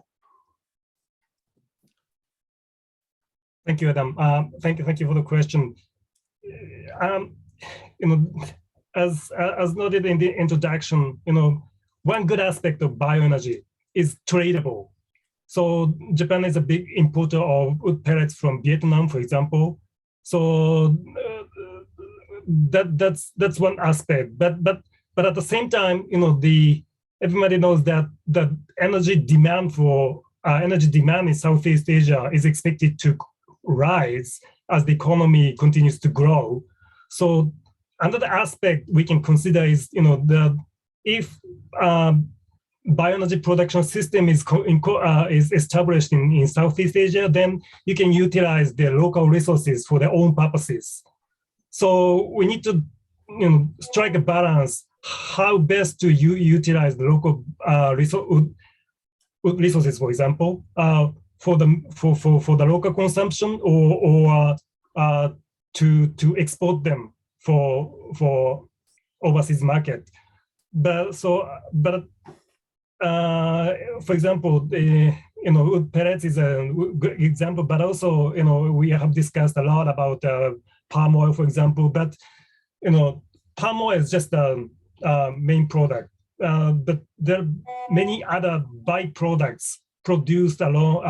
Thank you, Adam. Thank you for the question. As noted in the introduction, one good aspect of bioenergy is tradable. So Japan is a big importer of wood pellets from Vietnam, for example. So that's one aspect. But at the same time, everybody knows that the energy demand in Southeast Asia is expected to rise as the economy continues to grow. So another aspect we can consider is, if bioenergy production system is established in Southeast Asia, then you can utilize the local resources for their own purposes. So we need to, strike a balance how best to utilize the local resources, for example, for the local consumption, or to export them for overseas market. But for example, wood pellets is a good example, but also, we have discussed a lot about palm oil, for example, but, palm oil is just a main product, but there are many other byproducts produced along,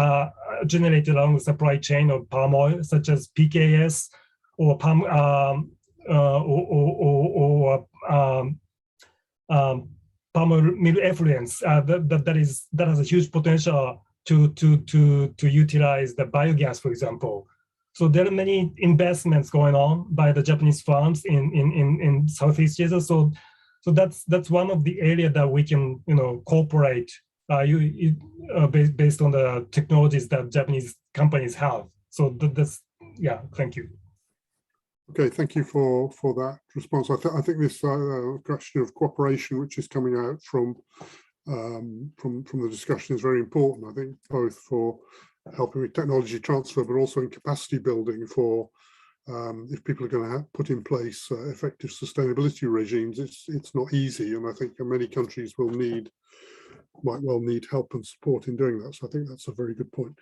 generated along the supply chain of palm oil, such as PKS or palm palm oil mill effluents that has a huge potential to utilize the biogas, for example. So there are many investments going on by the Japanese farms in Southeast Asia. So that's one of the area that we can cooperate based on the technologies that Japanese companies have. So that's thank you. Okay, thank you for that response. I think this question of cooperation, which is coming out from the discussion, is very important. I think both for helping with technology transfer, but also in capacity building for if people are going to put in place effective sustainability regimes. It's not easy, and I think many countries might well need help and support in doing that. So I think that's a very good point.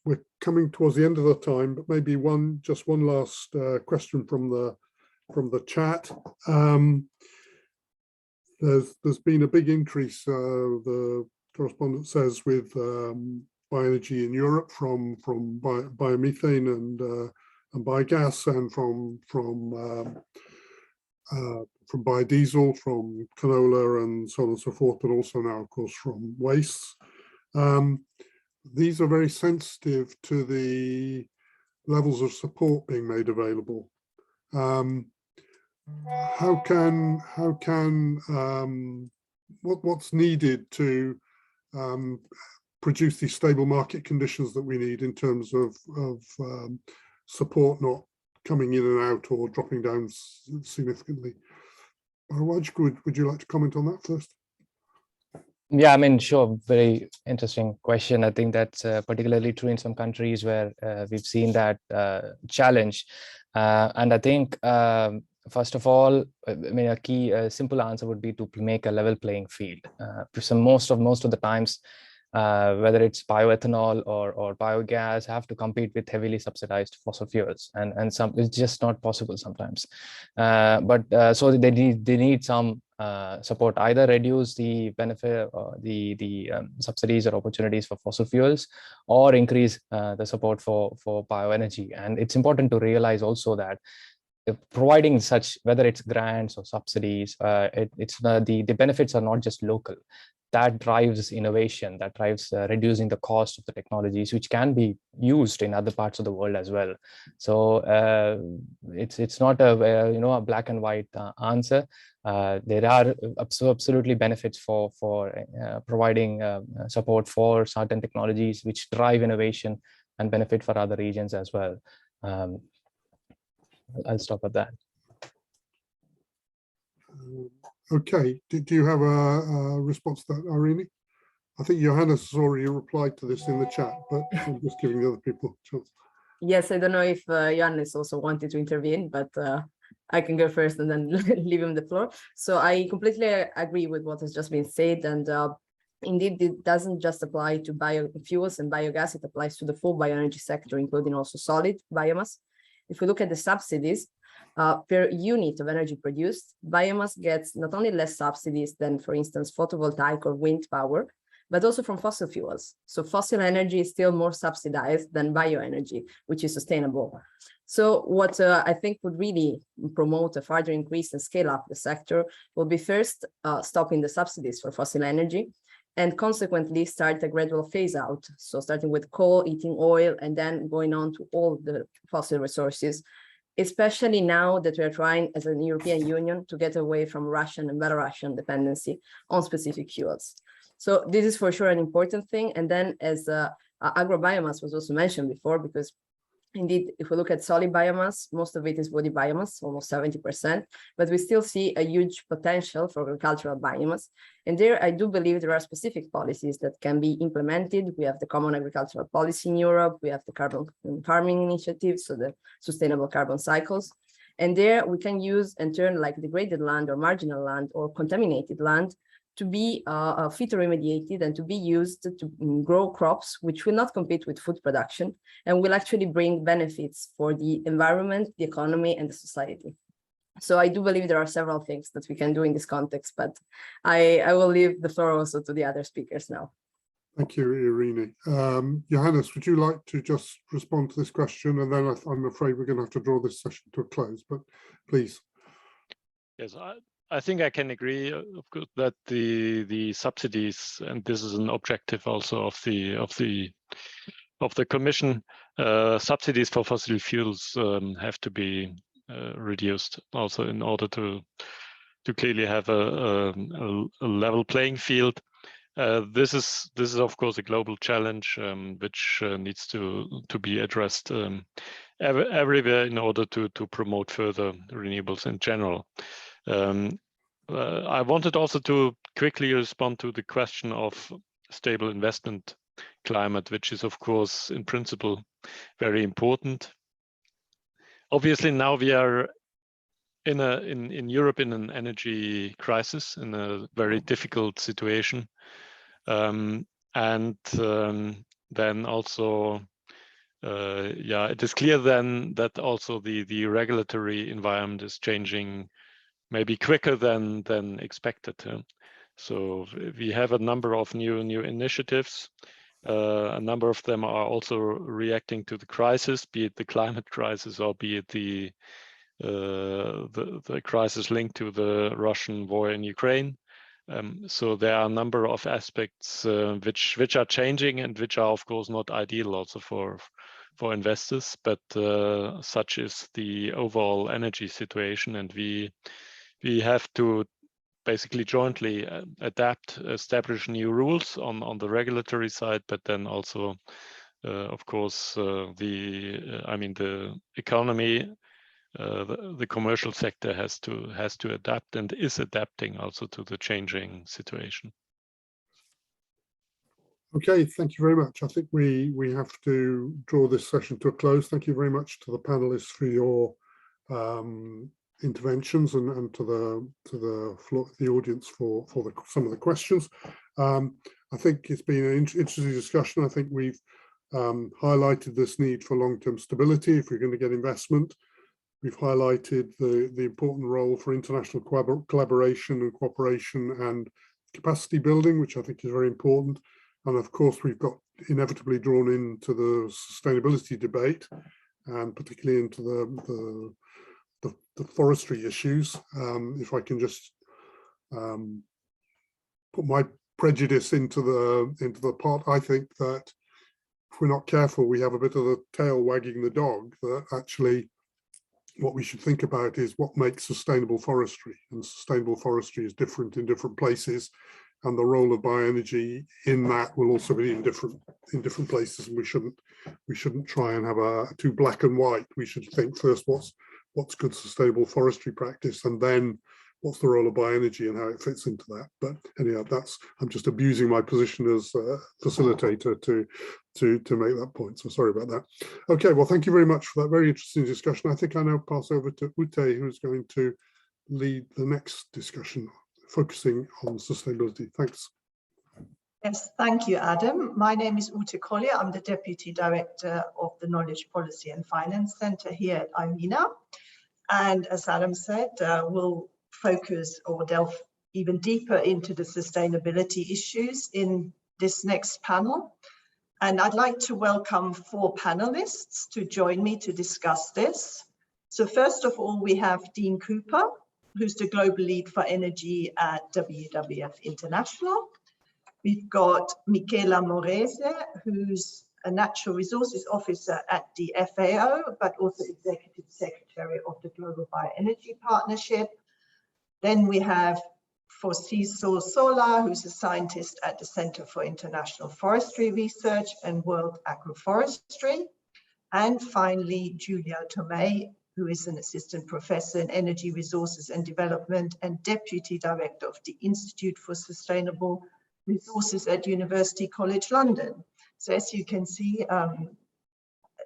We're coming towards the end of the time, but maybe just one last question from the chat. There's been a big increase, the correspondent says, with bioenergy in Europe from biomethane and biogas, and from biodiesel, from canola, and so on and so forth, but also now, of course, from wastes. These are very sensitive to the levels of support being made available. What's needed to produce these stable market conditions that we need in terms of support not coming in and out or dropping down significantly? Raj, would you like to comment on that first? Yeah, I mean, sure. Very interesting question. I think that's particularly true in some countries where we've seen that challenge. And I think, first of all, I mean, a key simple answer would be to make a level playing field. So most of the times, whether it's bioethanol or biogas, have to compete with heavily subsidized fossil fuels, and it's just not possible sometimes. So they need some support, either reduce the benefit or the subsidies or opportunities for fossil fuels, or increase the support for bioenergy. And it's important to realize also that providing such, whether it's grants or subsidies, the benefits are not just local. That drives innovation, that drives reducing the cost of the technologies, which can be used in other parts of the world as well. So it's not a black and white answer. There are absolutely benefits for providing support for certain technologies which drive innovation and benefit for other regions as well. I'll stop at that. Okay, do you have a response to that, IRENA? I think Johannes has already replied to this in the chat, but I'm just giving the other people a chance. Yes, I don't know if Johannes also wanted to intervene, but I can go first and then leave him the floor. So I completely agree with what has just been said, and indeed, it doesn't just apply to biofuels and biogas, it applies to the full bioenergy sector, including also solid biomass. If we look at the subsidies, per unit of energy produced, biomass gets not only less subsidies than, for instance, photovoltaic or wind power, but also from fossil fuels. So fossil energy is still more subsidized than bioenergy, which is sustainable. So what I think would really promote a further increase and scale up the sector will be first stopping the subsidies for fossil energy, and consequently start a gradual phase out. So starting with coal, heating oil, and then going on to all the fossil resources, especially now that we are trying as a European Union to get away from Russian and Belarusian dependency on specific fuels. So this is for sure an important thing. And then as agrobiomass was also mentioned before, because indeed, if we look at solid biomass, most of it is woody biomass, almost 70%, but we still see a huge potential for agricultural biomass. And there, I do believe there are specific policies that can be implemented. We have the Common Agricultural Policy in Europe, we have the Carbon Farming Initiative, so the sustainable carbon cycles. And there we can use and turn like degraded land or marginal land or contaminated land to be phytoremediated and to be used to grow crops which will not compete with food production and will actually bring benefits for the environment, the economy, and the society. So I do believe there are several things that we can do in this context, but I will leave the floor also to the other speakers now. Thank you, Irene. Johannes, would you like to just respond to this question? And then I'm afraid we're going to have to draw this session to a close, but please. Yes, I think I can agree, of course, that the subsidies, and this is an objective also of the Commission, subsidies for fossil fuels have to be reduced also in order to clearly have a level playing field. This is of course a global challenge which needs to be addressed everywhere in order to promote further renewables in general. I wanted also to quickly respond to the question of stable investment climate, which is of course in principle very important. Obviously now we are in Europe in an energy crisis, in a very difficult situation. Then also, yeah, it is clear then that also the regulatory environment is changing maybe quicker than expected. So we have a number of new initiatives. A number of them are also reacting to the crisis, be it the climate crisis or be it the crisis linked to the Russian war in Ukraine. So there are a number of aspects which are changing and which are of course not ideal also for investors, but such is the overall energy situation, and we have to basically jointly adapt, establish new rules on the regulatory side, but then also of course the economy, the commercial sector has to adapt and is adapting also to the changing situation. Okay, thank you very much. I think we have to draw this session to a close. Thank you very much to the panelists for your interventions and to the audience for some of the questions. I think it's been an interesting discussion. I think we've highlighted this need for long-term stability if we're going to get investment. We've highlighted the important role for international collaboration and cooperation and capacity building, which I think is very important. And of course, we've got inevitably drawn into the sustainability debate, and particularly into the forestry issues. If I can just put my prejudice into the pot, I think that if we're not careful, we have a bit of the tail wagging the dog, that actually what we should think about is what makes sustainable forestry, and sustainable forestry is different in different places, and the role of bioenergy in that will also be in different places. And we shouldn't try and have a too black and white. We should think first what's good sustainable forestry practice, and then what's the role of bioenergy and how it fits into that. But anyhow, I'm just abusing my position as a facilitator to make that point. So sorry about that. Okay, well, thank you very much for that very interesting discussion. I think I now pass over to Ute, who's going to lead the next discussion, focusing on sustainability. Thanks. Yes, thank you, Adam. My name is Ute Collier. I'm the Deputy Director of the Knowledge Policy and Finance Center here at IRENA. And as Adam said, we'll focus or delve even deeper into the sustainability issues in this next panel. And I'd like to welcome 4 panelists to join me to discuss this. So first of all, we have Dean Cooper, who's the Global Lead for Energy at WWF International. We've got Michela Morese, who's a Natural Resources Officer at the FAO, but also Executive Secretary of the Global Bioenergy Partnership. Then we have Fosiso Sola, who's a scientist at the Center for International Forestry Research and World Agroforestry. And finally, Julia Tomei, who is an assistant professor in energy resources and development and deputy director of the Institute for Sustainable Resources at University College London. So as you can see,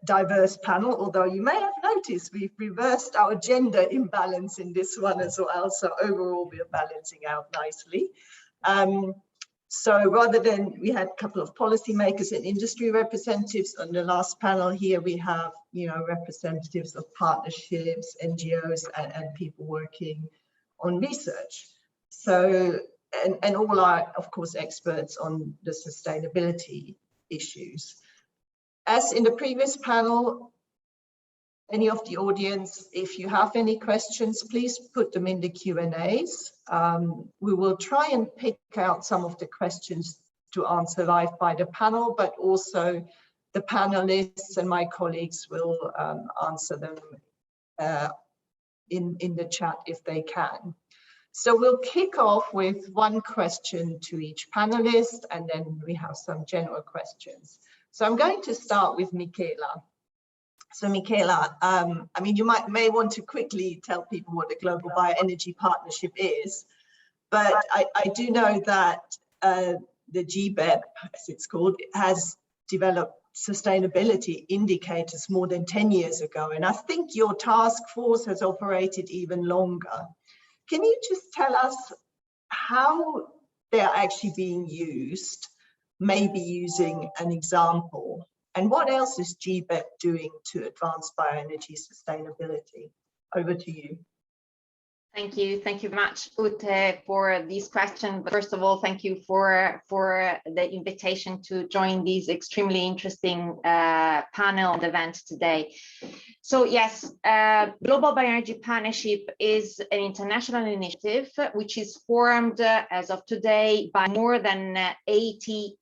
diverse panel, although you may have noticed we've reversed our gender imbalance in this one as well. So overall, we're balancing out nicely. So rather than, we had a couple of policymakers and industry representatives on the last panel, here we have, representatives of partnerships, NGOs, and people working on research. So and all are, of course, experts on the sustainability issues. As in the previous panel, any of the audience, if you have any questions, please put them in the Q&As. We will try and pick out some of the questions to answer live by the panel, but also the panelists and my colleagues will answer them in the chat if they can. So we'll kick off with one question to each panelist, and then we have some general questions. So I'm going to start with Michaela. So Michaela, I mean, you may want to quickly tell people what the Global Bioenergy Partnership is, but I do know that the GBEP, as it's called, has developed sustainability indicators more than 10 years ago. And I think your task force has operated even longer. Can you just tell us how they're actually being used, maybe using an example? And what else is GBEP doing to advance bioenergy sustainability? Over to you. Thank you very much, Ute, for this question. But first of all, thank you for the invitation to join this extremely interesting panel and event today. So yes, Global Bioenergy Partnership is an international initiative which is formed as of today by more than 80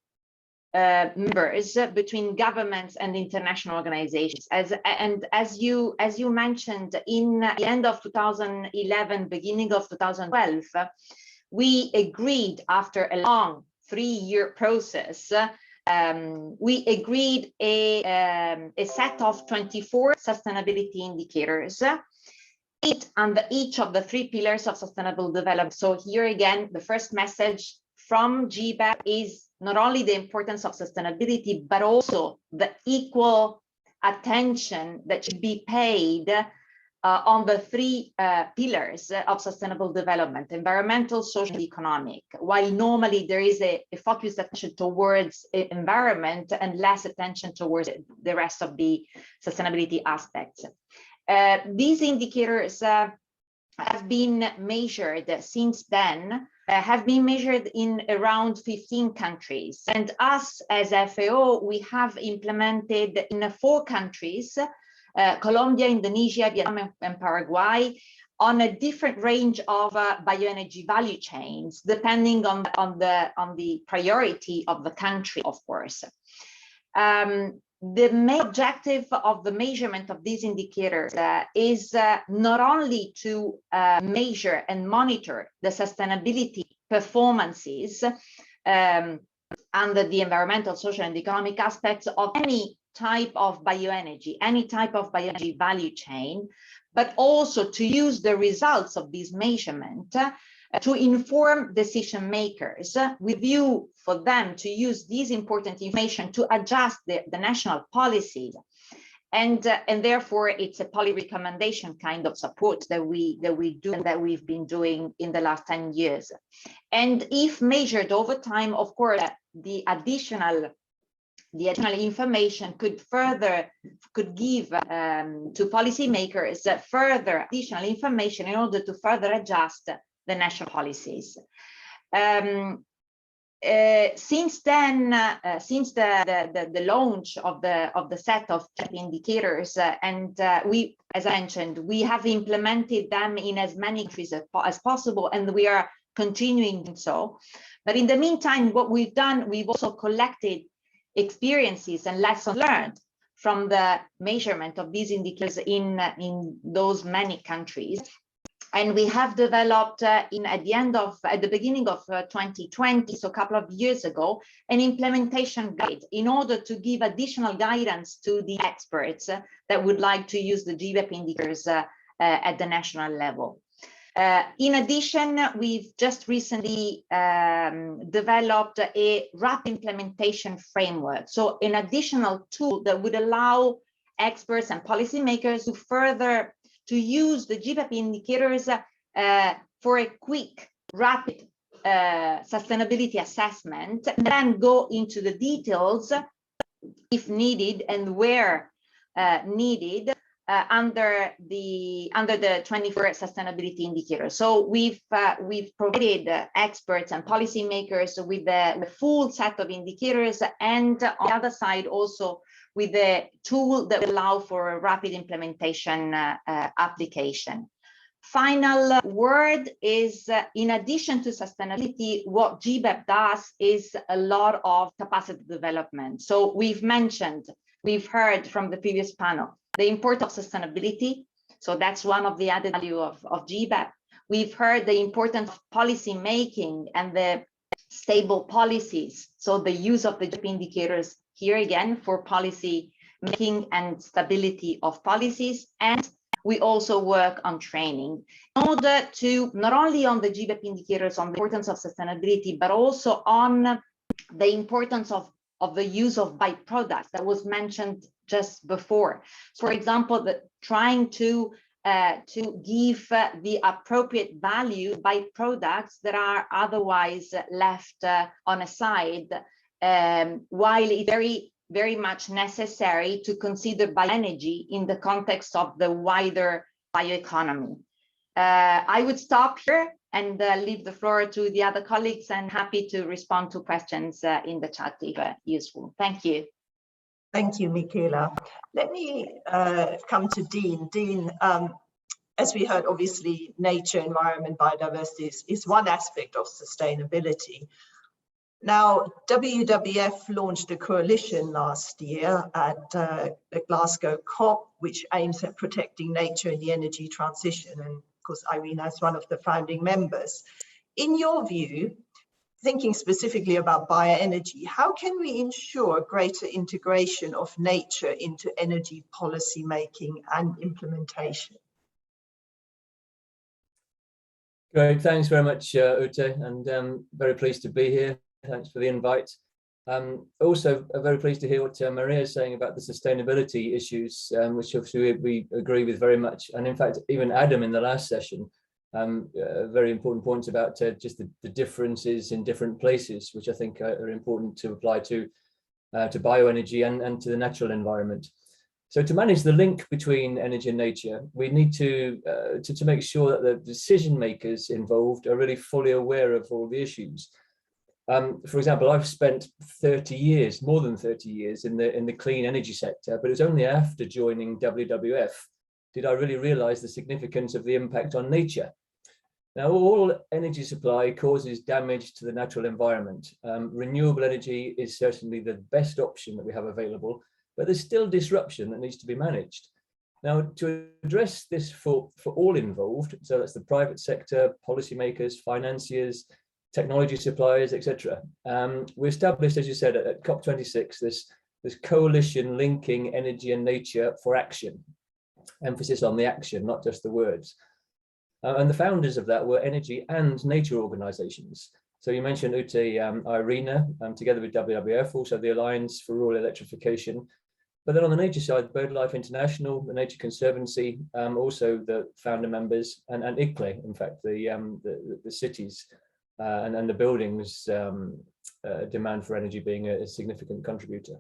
members between governments and international organizations. As you mentioned, in the end of 2011, beginning of 2012, we agreed after a long 3-year process. We agreed a set of 24 sustainability indicators, under each of the 3 pillars of sustainable development. So here again, the first message from GBEP is not only the importance of sustainability, but also the equal attention that should be paid on the 3 pillars of sustainable development: environmental, social, and economic. While normally there is a focused attention towards environment and less attention towards the rest of the sustainability aspects. These indicators have been measured since then, have been measured in around 15 countries. And us as FAO, we have implemented in 4 countries, Colombia, Indonesia, Vietnam, and Paraguay, on a different range of bioenergy value chains, depending on the priority of the country, of course. The main objective of the measurement of these indicators is not only to measure and monitor the sustainability performances under the environmental, social, and economic aspects of any type of bioenergy, any type of bioenergy value chain, but also to use the results of this measurement to inform decision makers with view for them to use this important information to adjust the national policies. And therefore it's a policy recommendation kind of support that we do and that we've been doing in the last 10 years. And if measured over time, of course, the additional information could give to policymakers further additional information in order to further adjust the national policies. Since then, since the launch of the set of indicators, and we, as I mentioned, we have implemented them in as many countries as possible, and we are continuing so. But in the meantime, what we've done, we've also collected experiences and lessons learned from the measurement of these indicators in those many countries. And we have developed at the beginning of 2020, so a couple of years ago, an implementation guide in order to give additional guidance to the experts that would like to use the GBEP indicators at the national level. In addition, we've just recently developed a rapid implementation framework. So an additional tool that would allow experts and policymakers to use the GBEP indicators for a quick, rapid sustainability assessment, and then go into the details if needed and where needed under the 24 sustainability indicators. So we've provided experts and policymakers with the full set of indicators, and on the other side also with the tool that will allow for a rapid implementation application. Final word is, in addition to sustainability, what GBEP does is a lot of capacity development. So we've heard from the previous panel, the importance of sustainability. So that's one of the added value of GBEP. We've heard the importance of policy making and the stable policies. So the use of the GBEP indicators here again for policy making and stability of policies. And we also work on training in order to not only on the GBEP indicators on the importance of sustainability, but also on the importance of the use of byproducts that was mentioned just before. For example, trying to give the appropriate value byproducts that are otherwise left on a side, while it's very much necessary to consider bioenergy in the context of the wider bioeconomy. I would stop here and leave the floor to the other colleagues, and happy to respond to questions in the chat if useful. Thank you. Thank you, Michaela. Let me come to Dean. Dean, as we heard, obviously, nature, environment, biodiversity is one aspect of sustainability. Now, WWF launched a coalition last year at the Glasgow COP, which aims at protecting nature in the energy transition. And of course, IRENA is one of the founding members. In your view, thinking specifically about bioenergy, how can we ensure greater integration of nature into energy policy making and implementation? Great, thanks very much, Ute, and very pleased to be here. Thanks for the invite. Also, very pleased to hear what Maria is saying about the sustainability issues, which obviously we agree with very much. And in fact, even Adam in the last session, very important points about just the differences in different places, which I think are important to apply to bioenergy and to the natural environment. So to manage the link between energy and nature, we need to make sure that the decision makers involved are really fully aware of all the issues. For example, I've spent 30 years, more than 30 years in the clean energy sector, but it was only after joining WWF did I really realize the significance of the impact on nature. Now, all energy supply causes damage to the natural environment. Renewable energy is certainly the best option that we have available, but there's still disruption that needs to be managed. Now, to address this for all involved, so that's the private sector, policymakers, financiers, technology suppliers, etc. We established, as you said, at COP26, this coalition linking energy and nature for action. Emphasis on the action, not just the words. And the founders of that were energy and nature organizations. So you mentioned Ute, IRENA, together with WWF, also the Alliance for Rural Electrification. But then on the nature side, BirdLife International, the Nature Conservancy, also the founder members, and ICLE, in fact, the cities and the buildings demand for energy being a significant contributor.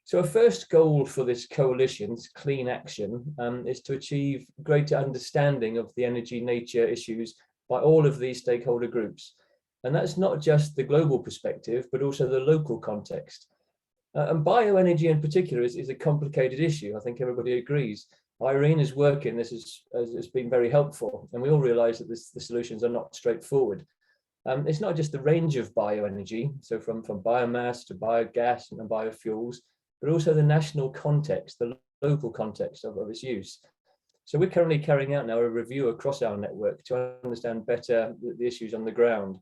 So a first goal for this coalition's clean action is to achieve greater understanding of the energy nature issues by all of these stakeholder groups. And that's not just the global perspective, but also the local context. And bioenergy in particular is a complicated issue. I think everybody agrees. IRENA's work in this has been very helpful, and we all realize that the solutions are not straightforward. It's not just the range of bioenergy, so from biomass to biogas and biofuels, but also the national context, the local context of its use. So we're currently carrying out now a review across our network to understand better the issues on the ground.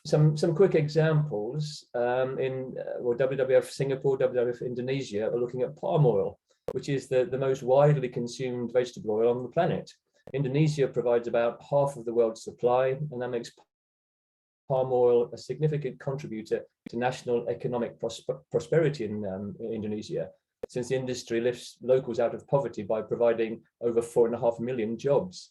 Some quick examples in WWF Singapore, WWF Indonesia are looking at palm oil, which is the most widely consumed vegetable oil on the planet. Indonesia provides about half of the world's supply, and that makes palm oil a significant contributor to national economic prosperity in Indonesia, since the industry lifts locals out of poverty by providing over 4.5 million jobs.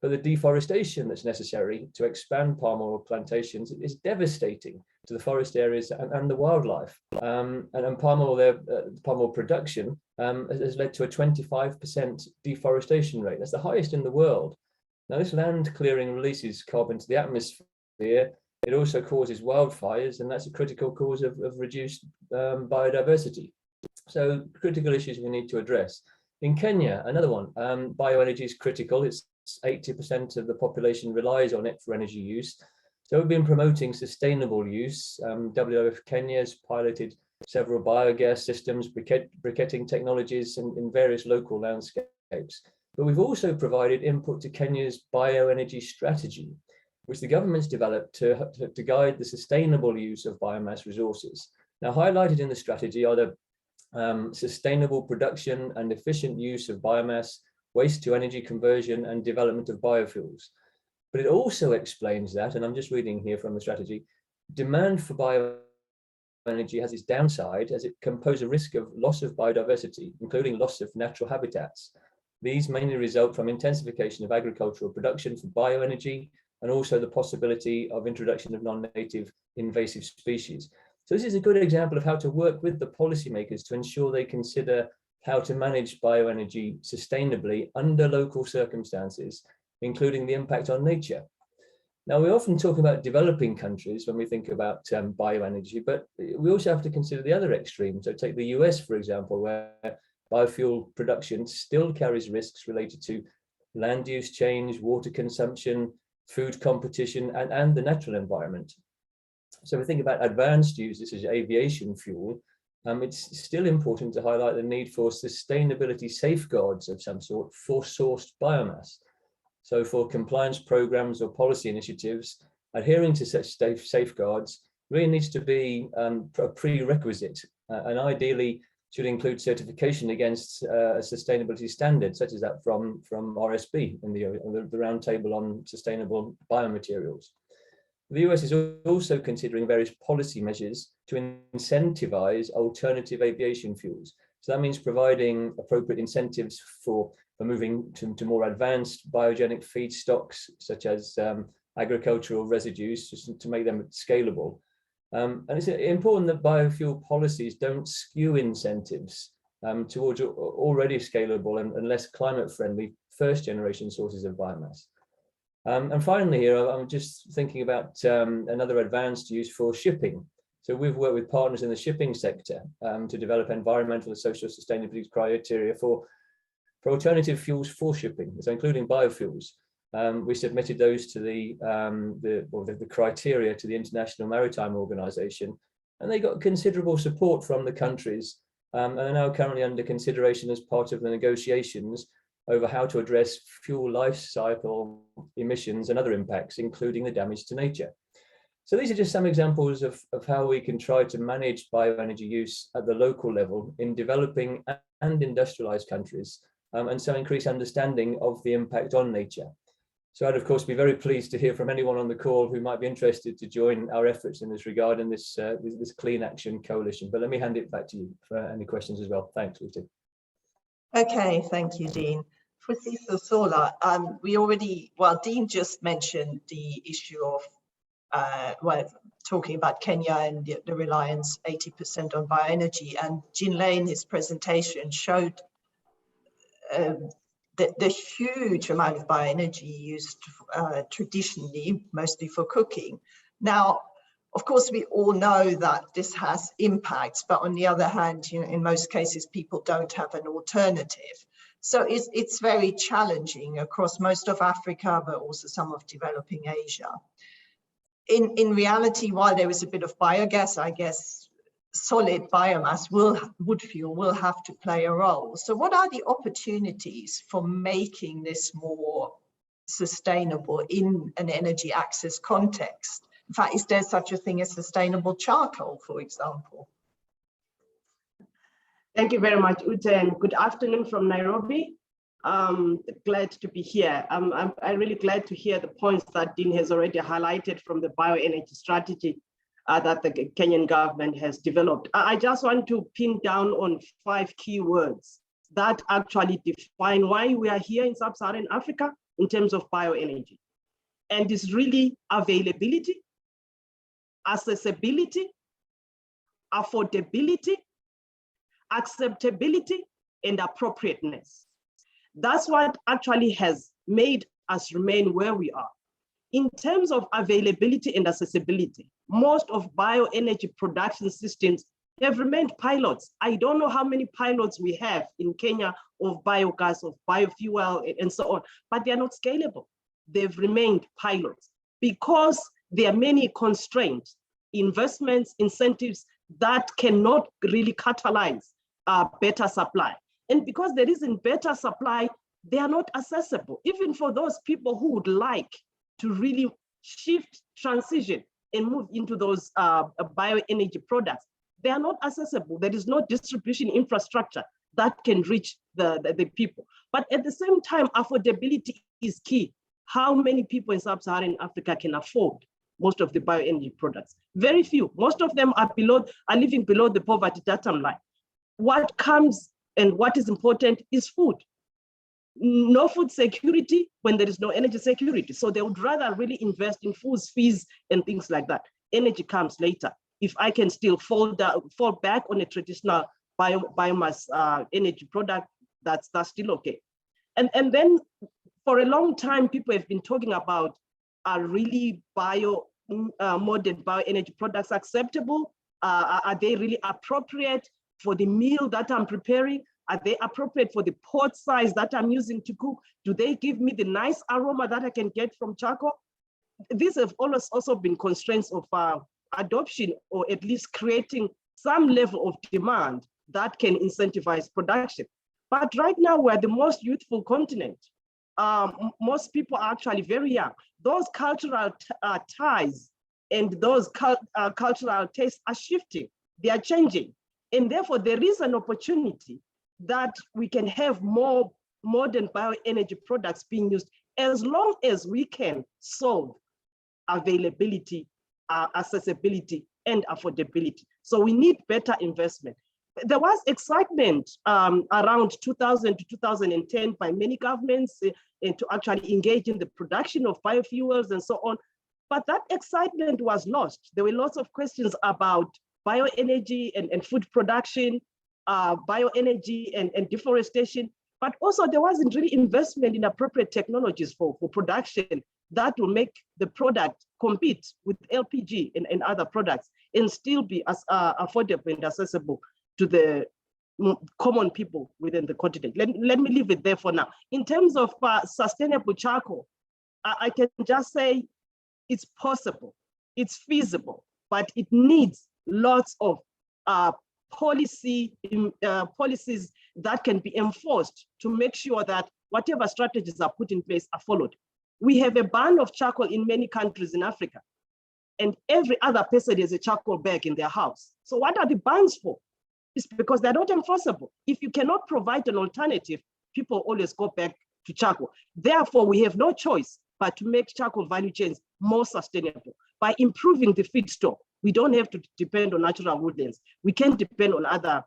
But the deforestation that's necessary to expand palm oil plantations is devastating to the forest areas and the wildlife. And palm oil production has led to a 25% deforestation rate. That's the highest in the world. Now, this land clearing releases carbon to the atmosphere. It also causes wildfires, and that's a critical cause of reduced biodiversity. So critical issues we need to address. In Kenya, another one, bioenergy is critical. It's 80% of the population relies on it for energy use. So we've been promoting sustainable use. WWF Kenya has piloted several biogas systems, briquetting technologies in various local landscapes. But we've also provided input to Kenya's bioenergy strategy, which the government's developed to guide the sustainable use of biomass resources. Now, highlighted in the strategy are the sustainable production and efficient use of biomass, waste to energy conversion, and development of biofuels. But it also explains that, and I'm just reading here from the strategy, demand for bioenergy has its downside as it can pose a risk of loss of biodiversity, including loss of natural habitats. These mainly result from intensification of agricultural production for bioenergy, and also the possibility of introduction of non-native invasive species. So this is a good example of how to work with the policymakers to ensure they consider how to manage bioenergy sustainably under local circumstances, including the impact on nature. Now, we often talk about developing countries when we think about bioenergy, but we also have to consider the other extreme. So take the US, for example, where biofuel production still carries risks related to land use change, water consumption, food competition, and the natural environment. So we think about advanced use, this is aviation fuel. It's still important to highlight the need for sustainability safeguards of some sort for sourced biomass. So for compliance programs or policy initiatives, adhering to such safeguards really needs to be a prerequisite, and ideally should include certification against a sustainability standard, such as that from RSB in the Roundtable on Sustainable Biomaterials. The US is also considering various policy measures to incentivize alternative aviation fuels. So that means providing appropriate incentives for moving to more advanced biogenic feedstocks, such as agricultural residues, just to make them scalable. And it's important that biofuel policies don't skew incentives towards already scalable and less climate-friendly first-generation sources of biomass. And finally here, I'm just thinking about another advanced use for shipping. So we've worked with partners in the shipping sector to develop environmental and social sustainability criteria for alternative fuels for shipping, so including biofuels. We submitted those to the criteria to the International Maritime Organization, and they got considerable support from the countries and are now currently under consideration as part of the negotiations over how to address fuel life cycle emissions and other impacts, including the damage to nature. So these are just some examples of how we can try to manage bioenergy use at the local level in developing and industrialized countries, and so increase understanding of the impact on nature. So I'd of course be very pleased to hear from anyone on the call who might be interested to join our efforts in this regard in this Clean Action Coalition. But let me hand it back to you for any questions as well. Thanks, Ute. Okay, thank you, Dean. For Sisosola, Dean just mentioned the issue of talking about Kenya and the reliance 80% on bioenergy, and Jin Lei in his presentation showed the huge amount of bioenergy used traditionally, mostly for cooking. Now, of course, we all know that this has impacts, but on the other hand, in most cases, people don't have an alternative. So it's very challenging across most of Africa, but also some of developing Asia. In reality, while there is a bit of biogas, I guess solid biomass, wood fuel will have to play a role. So what are the opportunities for making this more sustainable in an energy access context? In fact, is there such a thing as sustainable charcoal, for example? Thank you very much, Ute, and good afternoon from Nairobi. Glad to be here. I'm really glad to hear the points that Dean has already highlighted from the bioenergy strategy that the Kenyan government has developed. I just want to pin down on 5 key words that actually define why we are here in Sub-Saharan Africa in terms of bioenergy. And it's really availability, accessibility, affordability, acceptability, and appropriateness. That's what actually has made us remain where we are. In terms of availability and accessibility, most of bioenergy production systems have remained pilots. I don't know how many pilots we have in Kenya of biogas, of biofuel, and so on, but they are not scalable. They've remained pilots because there are many constraints, investments, incentives that cannot really catalyze better supply. And because there isn't better supply, they are not accessible, even for those people who would like to really shift, transition, and move into those bioenergy products. They are not accessible. There is no distribution infrastructure that can reach the people. But at the same time, affordability is key. How many people in sub-Saharan Africa can afford most of the bioenergy products? Very few. Most of them are living below the poverty datum line. What comes and what is important is food. No food security when there is no energy security. So they would rather really invest in food fees and things like that. Energy comes later. If I can still fall back on a traditional biomass energy product, that's still okay. And then for a long time, people have been talking about, are really modern bioenergy products acceptable? Are they really appropriate for the meal that I'm preparing? Are they appropriate for the pot size that I'm using to cook? Do they give me the nice aroma that I can get from charcoal? These have always also been constraints of adoption, or at least creating some level of demand that can incentivize production. But right now, we're the most youthful continent. Most people are actually very young. Those cultural ties and those cultural tastes are shifting. They are changing. And therefore, there is an opportunity that we can have more modern bioenergy products being used, as long as we can solve availability, accessibility, and affordability. So we need better investment. There was excitement around 2000 to 2010 by many governments to actually engage in the production of biofuels and so on. But that excitement was lost. There were lots of questions about bioenergy and food production, bioenergy and deforestation, but also there wasn't really investment in appropriate technologies for production that will make the product compete with LPG and other products and still be as affordable and accessible to the common people within the continent. Let me leave it there for now. In terms of sustainable charcoal, I can just say it's possible, it's feasible, but it needs lots of policies that can be enforced to make sure that whatever strategies are put in place are followed. We have a ban of charcoal in many countries in Africa, and every other person has a charcoal bag in their house. So what are the bans for? It's because they're not enforceable. If you cannot provide an alternative, people always go back to charcoal. Therefore, we have no choice but to make charcoal value chains more sustainable by improving the feedstock. We don't have to depend on natural woodlands. We can depend on other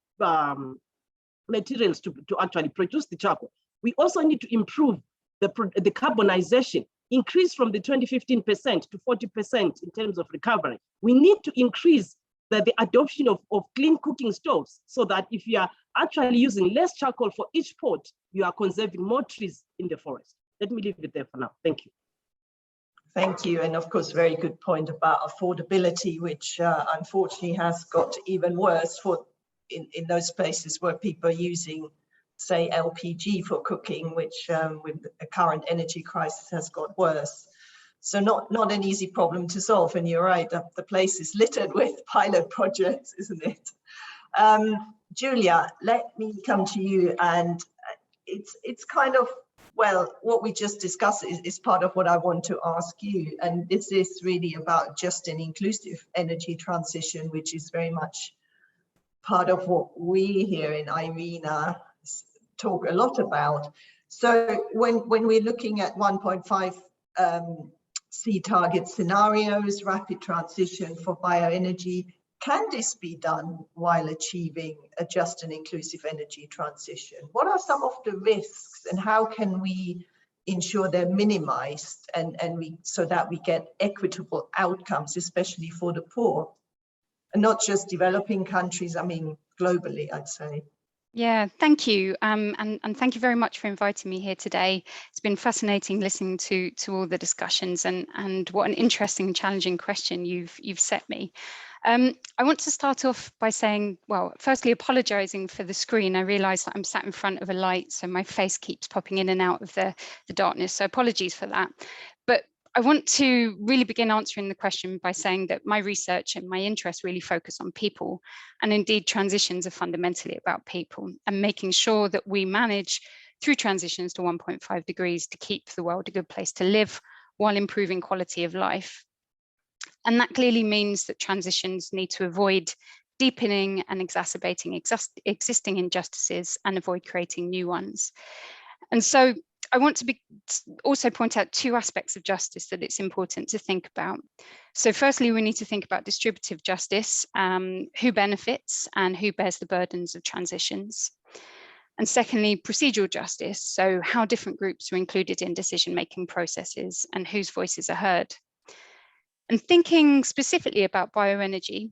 materials to actually produce the charcoal. We also need to improve the carbonization, increase from the 15% to 40% in terms of recovery. We need to increase the adoption of clean cooking stoves, so that if you are actually using less charcoal for each pot, you are conserving more trees in the forest. Let me leave it there for now. Thank you. Thank you. And of course, very good point about affordability, which unfortunately has got even worse in those places where people are using, say, LPG for cooking, which with the current energy crisis has got worse. So not an easy problem to solve. And you're right, the place is littered with pilot projects, isn't it? Julia, let me come to you. And it's kind of, well, what we just discussed is part of what I want to ask you. And this is really about just an inclusive energy transition, which is very much part of what we here in IRENA talk a lot about. So when we're looking at 1.5 C target scenarios, rapid transition for bioenergy, can this be done while achieving a just and inclusive energy transition? What are some of the risks, and how can we ensure they're minimized so that we get equitable outcomes, especially for the poor, and not just developing countries, I mean, globally, I'd say. Yeah, thank you. And thank you very much for inviting me here today. It's been fascinating listening to all the discussions, and what an interesting and challenging question you've set me. I want to start off by saying, well, firstly, apologizing for the screen. I realize that I'm sat in front of a light, so my face keeps popping in and out of the darkness. So apologies for that. But I want to really begin answering the question by saying that my research and my interests really focus on people, and indeed transitions are fundamentally about people and making sure that we manage through transitions to 1.5 degrees to keep the world a good place to live while improving quality of life. And that clearly means that transitions need to avoid deepening and exacerbating existing injustices and avoid creating new ones. And so I want to also point out two aspects of justice that it's important to think about. So firstly, we need to think about distributive justice, who benefits and who bears the burdens of transitions. And secondly, procedural justice, so how different groups are included in decision-making processes and whose voices are heard. And thinking specifically about bioenergy,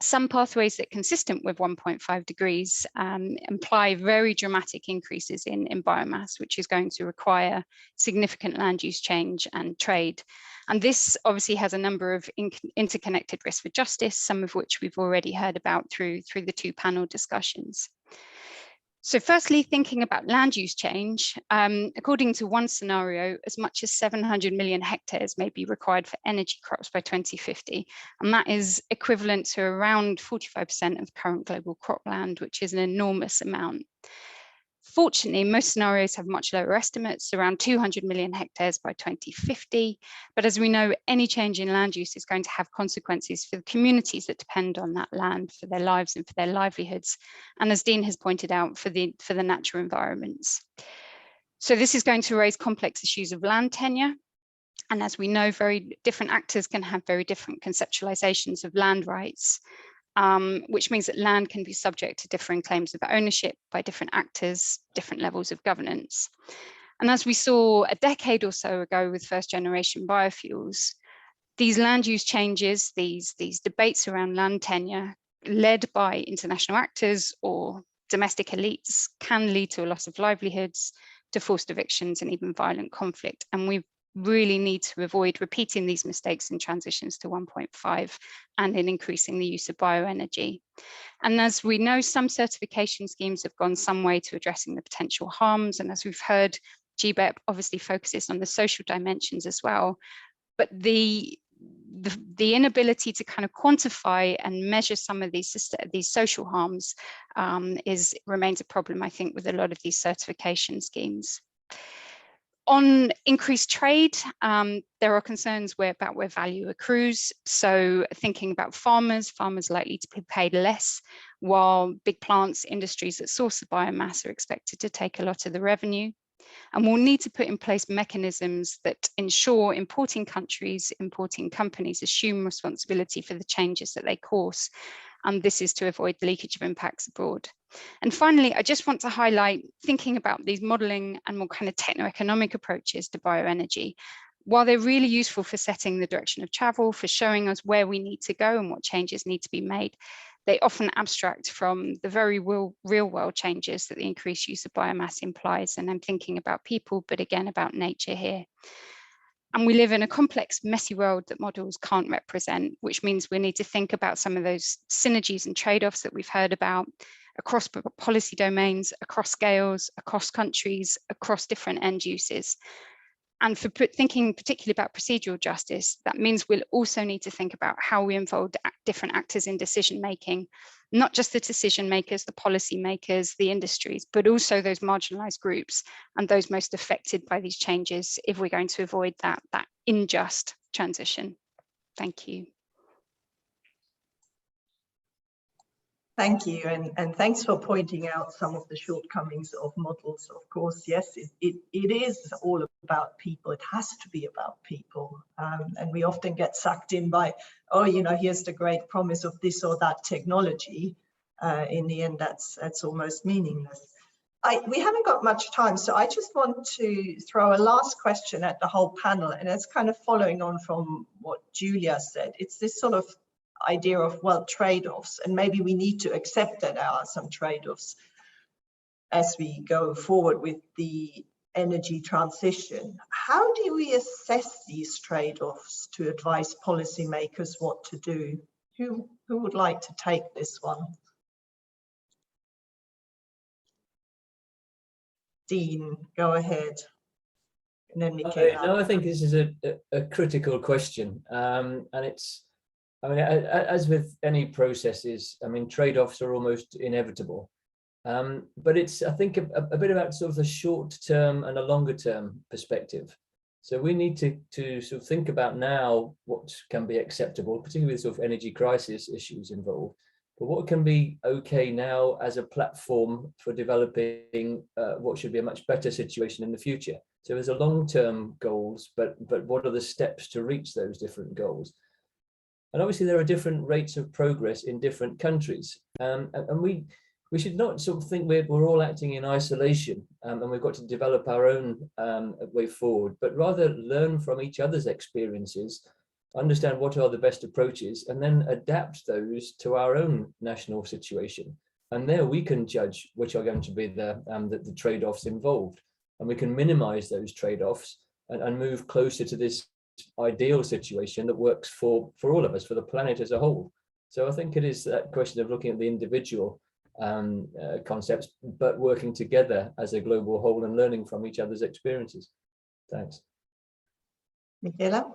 some pathways that are consistent with 1.5 degrees imply very dramatic increases in biomass, which is going to require significant land use change and trade. And this obviously has a number of interconnected risks for justice, some of which we've already heard about through the two panel discussions. So firstly, thinking about land use change, according to one scenario, as much as 700 million hectares may be required for energy crops by 2050. And that is equivalent to around 45% of current global cropland, which is an enormous amount. Fortunately, most scenarios have much lower estimates, around 200 million hectares by 2050. But as we know, any change in land use is going to have consequences for the communities that depend on that land for their lives and for their livelihoods. And as Dean has pointed out, for the natural environments. So this is going to raise complex issues of land tenure. And as we know, very different actors can have very different conceptualizations of land rights. Which means that land can be subject to differing claims of ownership by different actors, different levels of governance. And as we saw a decade or so ago with first generation biofuels, these land use changes, these debates around land tenure led by international actors or domestic elites can lead to a loss of livelihoods, to forced evictions and even violent conflict. And we really need to avoid repeating these mistakes in transitions to 1.5 and in increasing the use of bioenergy. And as we know, some certification schemes have gone some way to addressing the potential harms. And as we've heard, GBEP obviously focuses on the social dimensions as well. But the inability to kind of quantify and measure some of these social harms remains a problem, I think, with a lot of these certification schemes. On increased trade, there are concerns about where value accrues. So thinking about farmers likely to be paid less, while big plants, industries that source the biomass are expected to take a lot of the revenue. And we'll need to put in place mechanisms that ensure importing countries, importing companies assume responsibility for the changes that they cause. And this is to avoid leakage of impacts abroad. And finally, I just want to highlight thinking about these modeling and more kind of techno-economic approaches to bioenergy. While they're really useful for setting the direction of travel, for showing us where we need to go and what changes need to be made, they often abstract from the very real world changes that the increased use of biomass implies. And I'm thinking about people, but again, about nature here. And we live in a complex, messy world that models can't represent, which means we need to think about some of those synergies and trade-offs that we've heard about across policy domains, across scales, across countries, across different end uses. And for thinking particularly about procedural justice, that means we'll also need to think about how we involve different actors in decision-making, not just the decision makers, the policy makers, the industries, but also those marginalized groups and those most affected by these changes if we're going to avoid that unjust transition. Thank you. Thank you, and thanks for pointing out some of the shortcomings of models. Of course, yes, it is all about people. It has to be about people, and we often get sucked in by, oh, you know, here's the great promise of this or that technology. In the end, that's almost meaningless. We haven't got much time, so I just want to throw a last question at the whole panel, and it's kind of following on from what Julia said. It's this sort of idea of, well, trade-offs, and maybe we need to accept that there are some trade-offs. as we go forward with the energy transition. How do we assess these trade-offs to advise policymakers what to do? Who would like to take this one? Dean, go ahead. And then Michaela. No, I think this is a critical question. And it's, I mean, as with any processes, I mean, trade-offs are almost inevitable. But it's, I think, a bit about sort of the short-term and a longer-term perspective. So we need to sort of think about now what can be acceptable, particularly with sort of energy crisis issues involved. But what can be okay now as a platform for developing what should be a much better situation in the future. So there's a long-term goals, but what are the steps to reach those different goals? And obviously there are different rates of progress in different countries, and we should not sort of think we're all acting in isolation and we've got to develop our own way forward, but rather learn from each other's experiences, understand what are the best approaches, and then adapt those to our own national situation. And there we can judge which are going to be the trade-offs involved, and we can minimize those trade-offs and move closer to this ideal situation that works for all of us, for the planet as a whole. So I think it is that question of looking at the individual concepts, but working together as a global whole and learning from each other's experiences. Thanks. Michaela?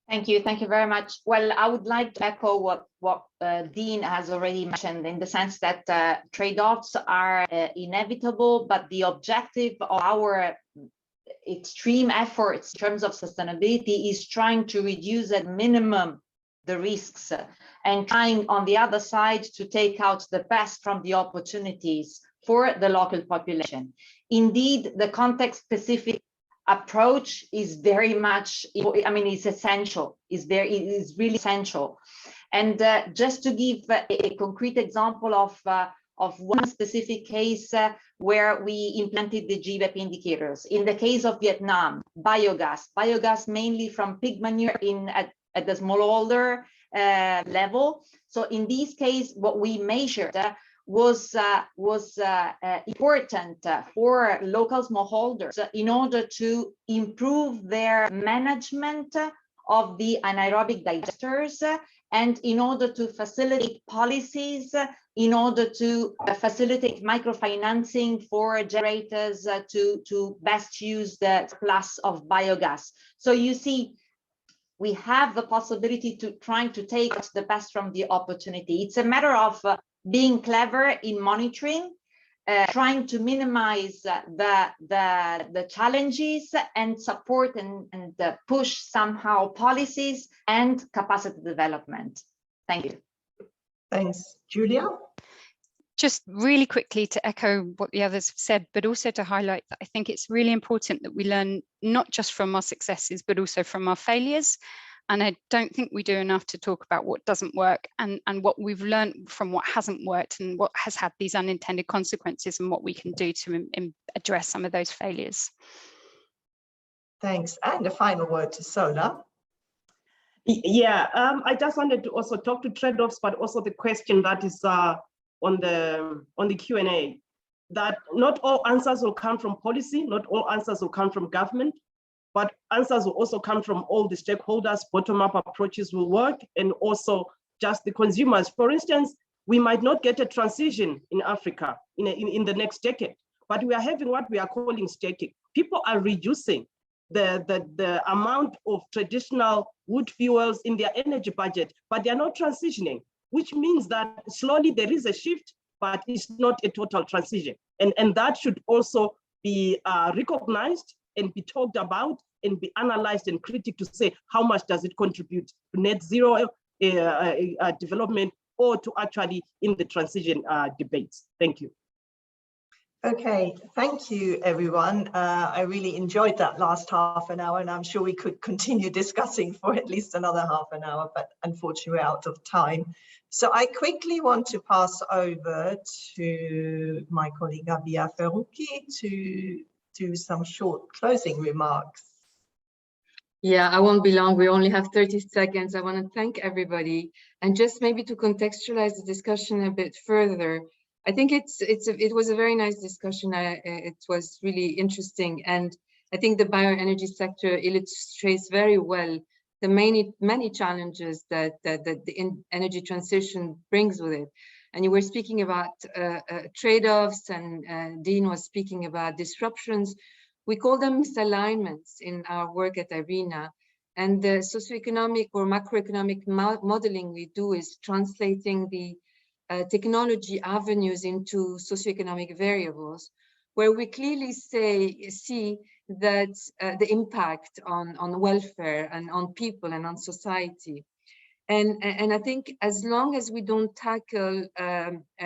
Thank you very much. Well, I would like to echo what Dean has already mentioned, in the sense that trade-offs are inevitable, but the objective of our extreme efforts in terms of sustainability is trying to reduce at minimum the risks and trying on the other side to take out the best from the opportunities for the local population. Indeed, the context specific approach is very much, I mean, it's essential, it is really essential. And just to give a concrete example of one specific case where we implemented the GVAP indicators. In the case of Vietnam, biogas mainly from pig manure at the smallholder level. So in this case, what we measured was important for local smallholders in order to improve their management of the anaerobic digesters, and in order to facilitate policies, in order to facilitate microfinancing for generators to best use the plus of biogas. So you see, we have the possibility to trying to take the best from the opportunity. It's a matter of being clever in monitoring, trying to minimize the challenges and support and push somehow policies and capacity development. Thank you. Thanks. Julia? Just really quickly to echo what the others have said, but also to highlight that I think it's really important that we learn not just from our successes, but also from our failures. And I don't think we do enough to talk about what doesn't work and what we've learned from what hasn't worked and what has had these unintended consequences and what we can do to address some of those failures. Thanks. And a final word to Sola. Yeah, I just wanted to also talk to trade-offs, but also the question that is on the Q&A, that not all answers will come from policy, not all answers will come from government, but answers will also come from all the stakeholders. Bottom-up approaches will work, and also just the consumers. For instance, we might not get a transition in Africa in the next decade, but we are having what we are calling static. People are reducing the amount of traditional wood fuels in their energy budget, but they are not transitioning, which means that slowly there is a shift, but it's not a total transition. And that should also be recognized and be talked about and be analyzed and critical to say how much does it contribute to net zero development or to actually in the transition debates. Thank you. Okay, thank you, everyone. I really enjoyed that last half an hour, and I'm sure we could continue discussing for at least another half an hour, but unfortunately we're out of time. So I quickly want to pass over to my colleague Abia Ferruki to do some short closing remarks. Yeah, I won't be long. We only have 30 seconds. I want to thank everybody. And just maybe to contextualize the discussion a bit further, I think it was a very nice discussion. It was really interesting, and I think the bioenergy sector illustrates very well the many challenges that the energy transition brings with it. And you were speaking about trade-offs, and Dean was speaking about disruptions. We call them misalignments in our work at IRENA. And the socioeconomic or macroeconomic modeling we do is translating the technology avenues into socioeconomic variables, where we clearly see that the impact on welfare and on people and on society. And I think as long as we don't tackle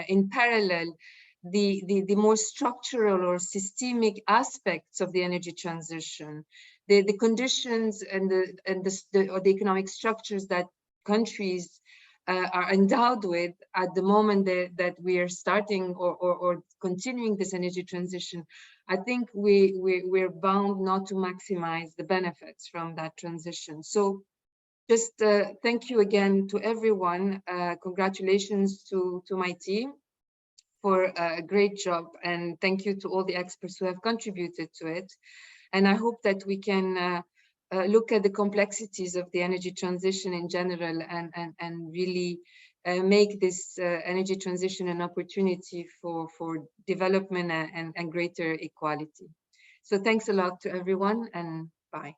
in parallel the more structural or systemic aspects of the energy transition, the conditions and the economic structures that countries are endowed with at the moment that we are starting or continuing this energy transition, I think we're bound not to maximize the benefits from that transition. So just thank you again to everyone. Congratulations to my team for a great job, and thank you to all the experts who have contributed to it. And I hope that we can look at the complexities of the energy transition in general and really make this energy transition an opportunity for development and greater equality. So thanks a lot to everyone, and bye.